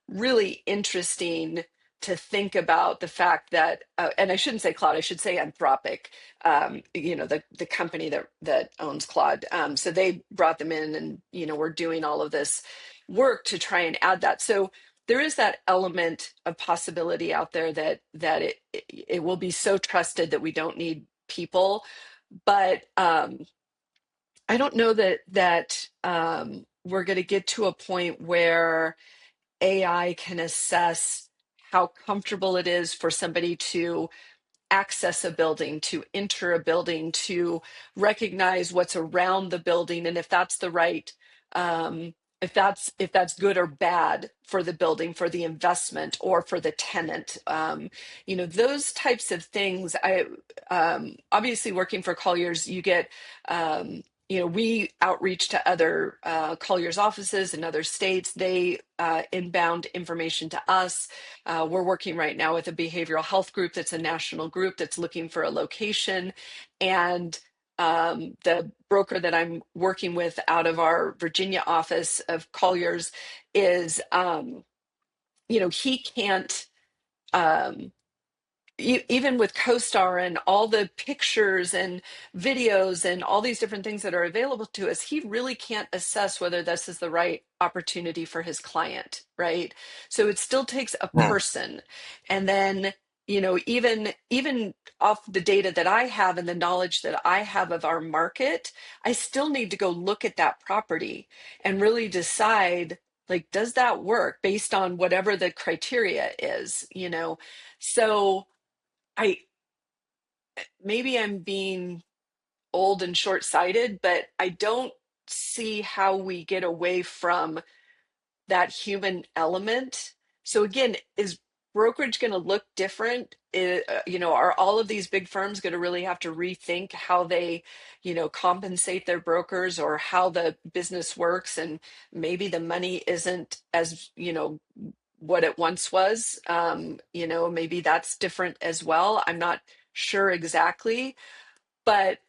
really interesting to think about the fact that and I shouldn't say Claude, I should say Anthropic, the company that owns Claude. So they brought them in, and we're doing all of this work to try and add that. So there is that element of possibility out there that it will be so trusted that we don't need people. But I don't know that we're going to get to a point where AI can assess how comfortable it is for somebody to access a building, to enter a building, to recognize what's around the building, and if that's the right, if that's good or bad for the building, for the investment, or for the tenant. Those types of things. I obviously, working for Colliers, you get. We outreach to other Colliers offices in other states. They inbound information to us. We're working right now with a behavioral health group that's a national group that's looking for a location. And the broker that I'm working with out of our Virginia office of Colliers is, he can't. Even with CoStar and all the pictures and videos and all these different things that are available to us, he really can't assess whether this is the right opportunity for his client, right? So it still takes a person. And then, even off the data that I have and the knowledge that I have of our market, I still need to go look at that property and really decide, like, does that work based on whatever the criteria is, So I maybe I'm being old and short-sighted, but I don't see how we get away from that human element. So again, is brokerage going to look different? Are all of these big firms going to really have to rethink how they, compensate their brokers, or how the business works? And maybe the money isn't as, what it once was. Maybe that's different as well. I'm not sure exactly, but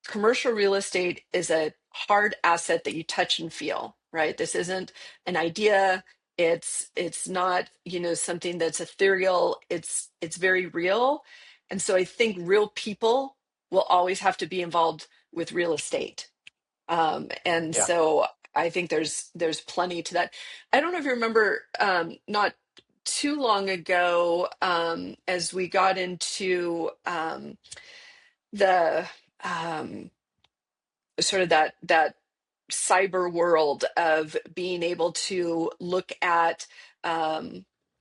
commercial real estate is a hard asset that you touch and feel, right? This isn't an idea. It's not, something that's ethereal. It's very real. And so I think real people will always have to be involved with real estate. And Yeah. so I think there's plenty to that. I don't know if you remember, not too long ago, as we got into the sort of that cyber world of being able to look at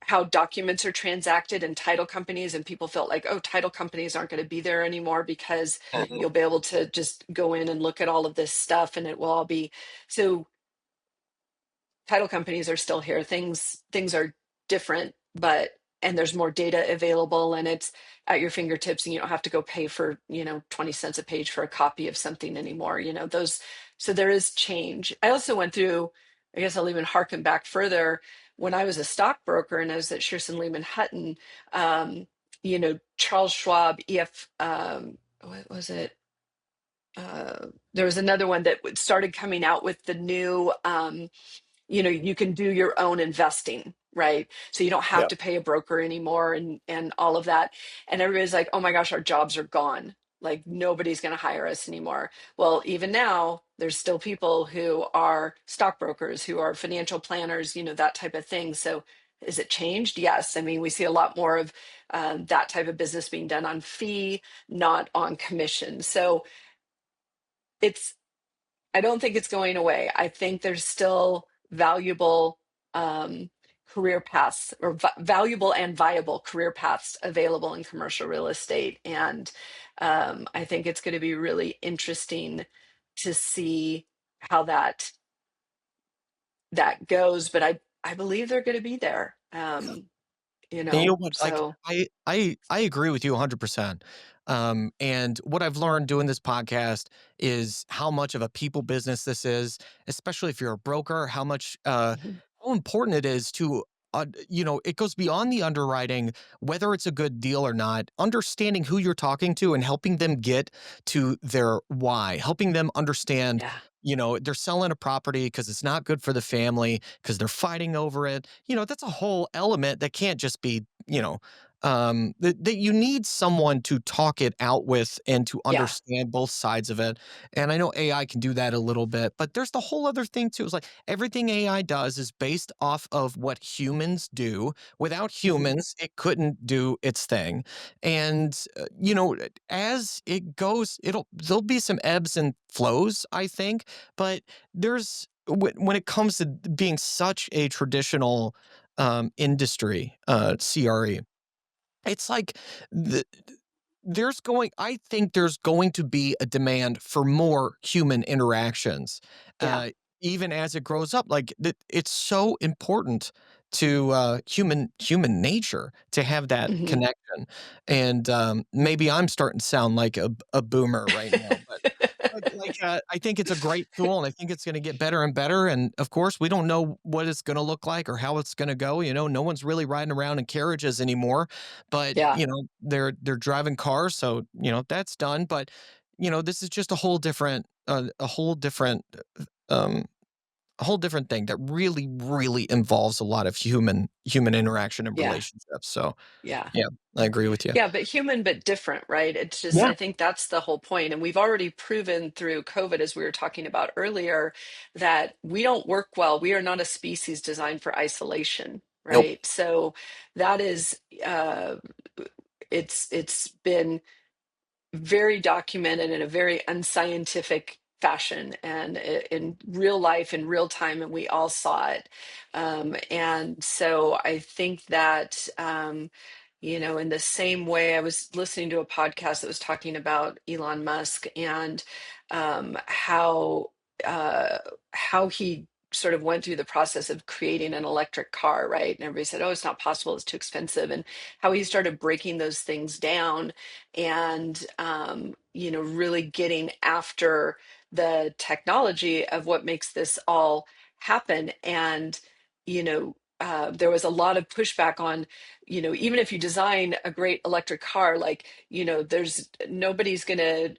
how documents are transacted in title companies, and people felt like, oh, title companies aren't going to be there anymore because Mhm. you'll be able to just go in and look at all of this stuff and it will all be so. Title companies are still here. Things are different, but and there's more data available and it's at your fingertips, and you don't have to go pay for, 20 cents a page for a copy of something anymore. Those, so there is change. I also went through, I guess I'll even harken back further, when I was a stockbroker and I was at Shearson Lehman Hutton, Charles Schwab, EF, what was it? There was another one that started coming out with the new you can do your own investing, right? So you don't have Yeah. to pay a broker anymore, and all of that. And everybody's like, oh my gosh, our jobs are gone, like nobody's going to hire us anymore. Well, even now there's still people who are stockbrokers, who are financial planners, that type of thing. So is it changed? Yes. I mean, we see a lot more of that type of business being done on fee, not on commission. So it's I don't think it's going away. I think there's still valuable um, career paths, or valuable and viable career paths available in commercial real estate. And I think it's going to be really interesting to see how that goes. But I believe they're going to be there. And you know what? Like So I agree with you 100%. And what I've learned doing this podcast is how much of a people business this is, especially if you're a broker, mhm, how important it is to it goes beyond the underwriting, whether it's a good deal or not, understanding who you're talking to and helping them get to their why, helping them understand, yeah, they're selling a property because it's not good for the family, because they're fighting over it. That's a whole element that can't just be, that you need someone to talk it out with and to yeah, understand both sides of it. And I know AI can do that a little bit, but there's the whole other thing too. It's like everything AI does is based off of what humans do. Without mhm, humans, it couldn't do its thing. And, as it goes, there'll be some ebbs and flows, I think, but when it comes to being such a traditional industry, CRE, it's like the, I think there's going to be a demand for more human interactions, yeah, uh, even as it grows up. Like it's so important to human nature to have that mhm. connection. And maybe I'm starting to sound like a boomer right now, but I think it's a great tool, and I think it's going to get better and better. And of course, we don't know what it's going to look like or how it's going to go. No one's really riding around in carriages anymore, but Yeah, they're driving cars, so that's done. But this is just um, a whole different thing that really, really involves a lot of human interaction and yeah, relationships. So yeah. yeah, I agree with you. Yeah, but human, but different, right? It's just, Yeah. I think that's the whole point. And we've already proven through COVID, as we were talking about earlier, that we don't work well. We are not a species designed for isolation, Nope. right? So that is, uh, it's been very documented in a very unscientific fashion, and in real life, in real time, and we all saw it. And so I think that in the same way, I was listening to a podcast that was talking about Elon Musk, and how how he sort of went through the process of creating an electric car, right? And everybody said, oh, it's not possible, it's too expensive, and how he started breaking those things down, and really getting after the technology of what makes this all happen. And there was a lot of pushback on, even if you design a great electric car, like, there's nobody's gonna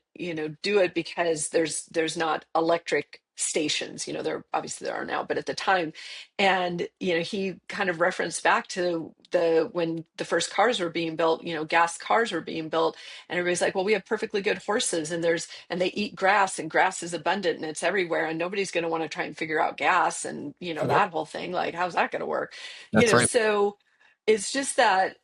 do it because there's not electric stations. There obviously there are now, but at the time. And he kind of referenced back to the when the first cars were being built, gas cars were being built, and everybody's like, well, we have perfectly good horses, and they eat grass, and grass is abundant and it's everywhere, and nobody's going to want to try and figure out gas, and Yep. that whole thing, like, how's that going to work? That's right. So It's just that,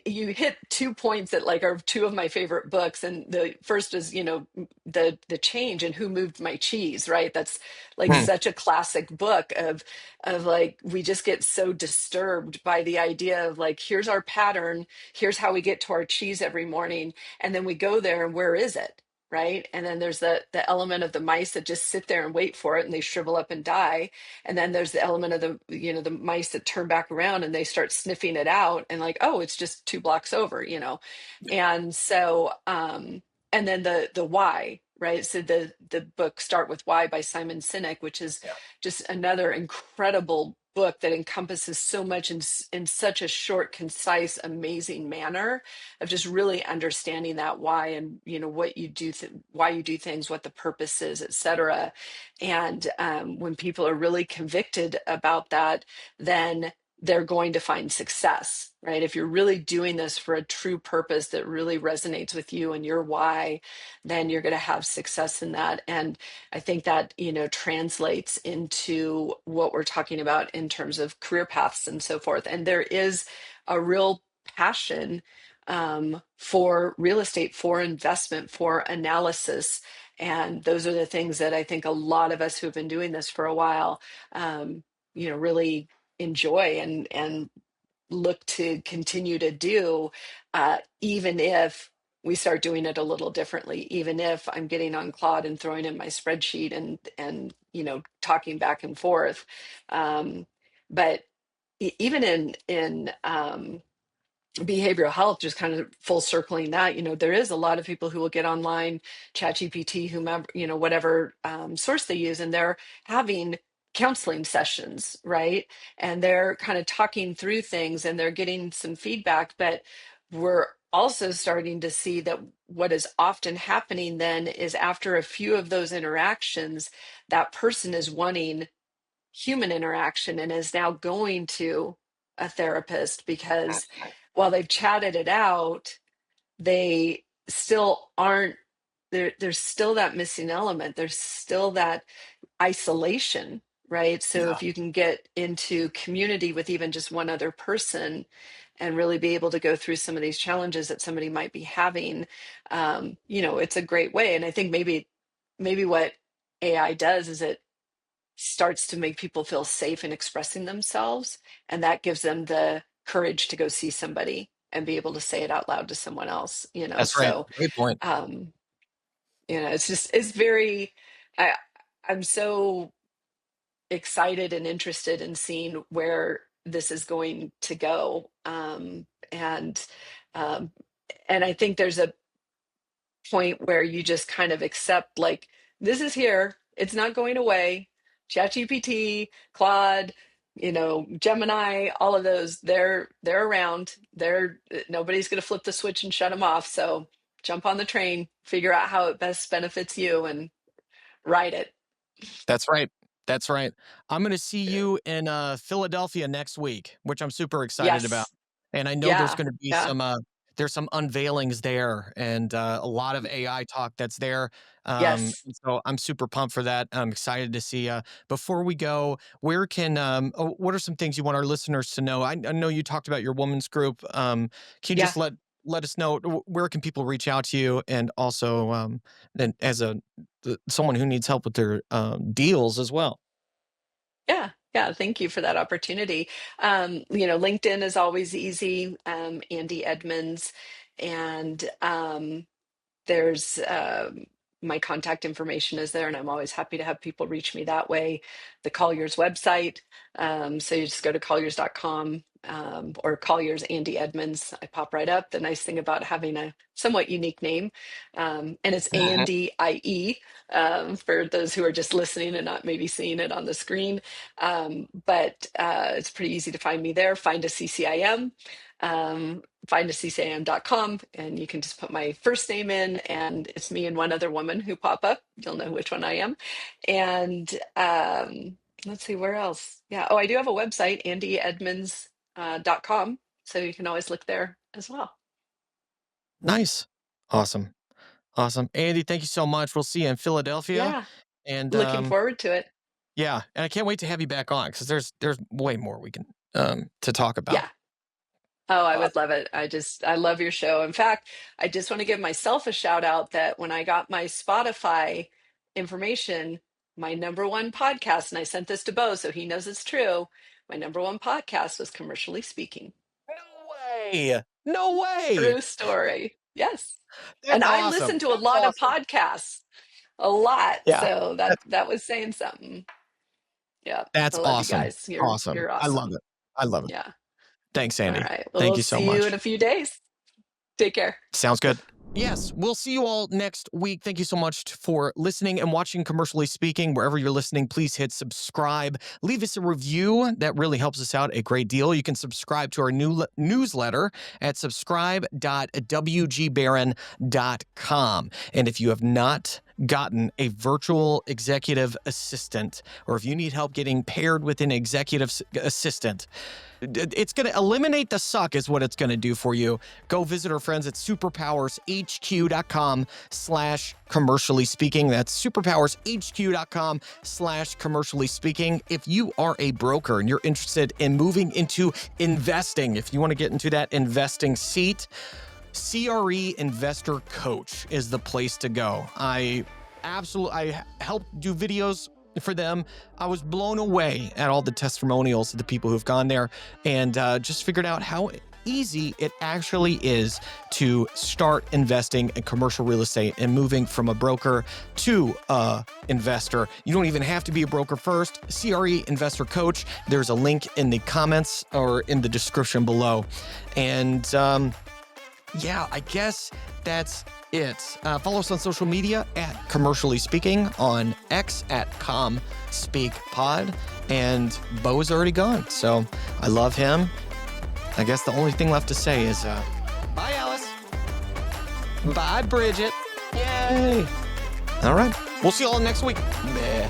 you hit 2 points that, like, are 2 of my favorite books, and the first is, the change and Who Moved My Cheese, right? That's, like, Hmm. such a classic book of, like, we just get so disturbed by the idea of, like, here's our pattern, here's how we get to our cheese every morning, and then we go there, and where is it, right? And then there's the element of the mice that just sit there and wait for it, and they shrivel up and die, and then there's the element of the mice that turn back around and they start sniffing it out and, like, oh, it's just 2 blocks over. And so and then the why, right? So the book Start With Why by Simon Sinek, which is Yeah. just another incredible book that encompasses so much in such a short, concise, amazing manner of just really understanding that why, and what you do, why you do things, what the purpose is, et cetera. And when people are really convicted about that, then they're going to find success, right? If you're really doing this for a true purpose that really resonates with you and your why, then you're going to have success in that. And I think that, translates into what we're talking about in terms of career paths and so forth. And there is a real passion for real estate, for investment, for analysis, and those are the things that I think a lot of us who have been doing this for a while, really enjoy and look to continue to do, even if we start doing it a little differently, even if I'm getting on Claude and throwing in my spreadsheet and talking back and forth. But even in behavioral health, just kind of full circling that, there is a lot of people who will get online, ChatGPT, whomever, whatever source they use, and they're having counseling sessions, right? And they're kind of talking through things and they're getting some feedback. But we're also starting to see that what is often happening then is, after a few of those interactions, that person is wanting human interaction and is now going to a therapist, because while they've chatted it out, they still aren't there. There's still that missing element. There's still that isolation, right? So Yeah. if you can get into community with even just one other person and really be able to go through some of these challenges that somebody might be having, it's a great way. And I think maybe what AI does is it starts to make people feel safe in expressing themselves, and that gives them the courage to go see somebody and be able to say it out loud to someone else. That's right. So Great point. um it's very, I I'm so excited and interested in seeing where this is going to go. And um and I think there's a point where you just kind of accept, like, this is here, it's not going away. ChatGPT, Claude, Gemini, all of those, they're around. Nobody's going to flip the switch and shut them off. So jump on the train, figure out how it best benefits you, and ride it. That's right. That's right. I'm going to see you in Philadelphia next week, which I'm super excited about. Yes. And I know there's Yeah. going to be Yeah. there's some unveilings there, and a lot of AI talk that's there. Yes. And so I'm super pumped for that. I'm excited to see. Before we go, what are some things you want our listeners to know? I know you talked about your women's group. Can you Yeah. just let us know where can people reach out to you, and also then as someone who needs help with their deals as well. Yeah, yeah. Thank you for that opportunity. LinkedIn is always easy. Andie Edmonds, and there's my contact information is there, and I'm always happy to have people reach me that way. The Colliers website, so you just go to colliers.com, or Colliers Andie Edmonds. I pop right up. The nice thing about having a somewhat unique name, and it's ANDIE, for those who are just listening and not maybe seeing it on the screen. But it's pretty easy to find me there. Find a CCIM. Find a ccim.com, and you can just put my first name in, and it's me and one other woman who pop up. You'll know which one I am. And let's see, where else. Yeah. Oh, I do have a website, andieedmonds.com, so you can always look there as well. Nice. Awesome. Awesome. Andy, thank you so much. We'll see you in Philadelphia. Yeah. And Looking forward to it. yeah, and I can't wait to have you back on because there's way more we can to talk about. Yeah. Oh, I would love it. I love your show. In fact, I just want to give myself a shout out that when I got my Spotify information, my number one podcast, and I sent this to Bo so he knows it's true, my number one podcast was Commercially Speaking. No way. No way. True story. Yes. That's And I awesome. listen to a That's lot of awesome. podcasts, a lot. Yeah. So that was saying something. Yeah. That's I love you awesome. guys. Awesome. You're I love awesome. it. I love it. Yeah. Thanks, All Andie. right. Well, Thank we'll you so see you in much. a few days. Take care. Sounds good. Yes, we'll see you all next week. Thank you so much for listening and watching Commercially Speaking. Wherever you're listening, please hit subscribe. Leave us a review. That really helps us out a great deal. You can subscribe to our new newsletter at subscribe.wgbaron.com. And if you have not gotten a virtual executive assistant, or if you need help getting paired with an executive assistant, it's going to eliminate the suck is what it's going to do for you. Go visit our friends at superpowershq.com/commercially speaking. That's superpowershq.com/commercially speaking. If you are a broker and you're interested in moving into investing, if you want to get into that investing seat, CRE Investor Coach is the place to go. I helped do videos for them. I was blown away at all the testimonials of the people who've gone there, and just figured out how easy it actually is to start investing in commercial real estate and moving from a broker to a investor. You don't even have to be a broker first. CRE Investor Coach. There's a link in the comments or in the description below. And yeah, I guess that's it. Follow us on social media at Commercially Speaking, on X at ComSpeakPod, and Bo is already gone, so I love him. I guess the only thing left to say is bye, Alice. Bye, Bridget. Yay. All right. We'll see you all next week. Meh.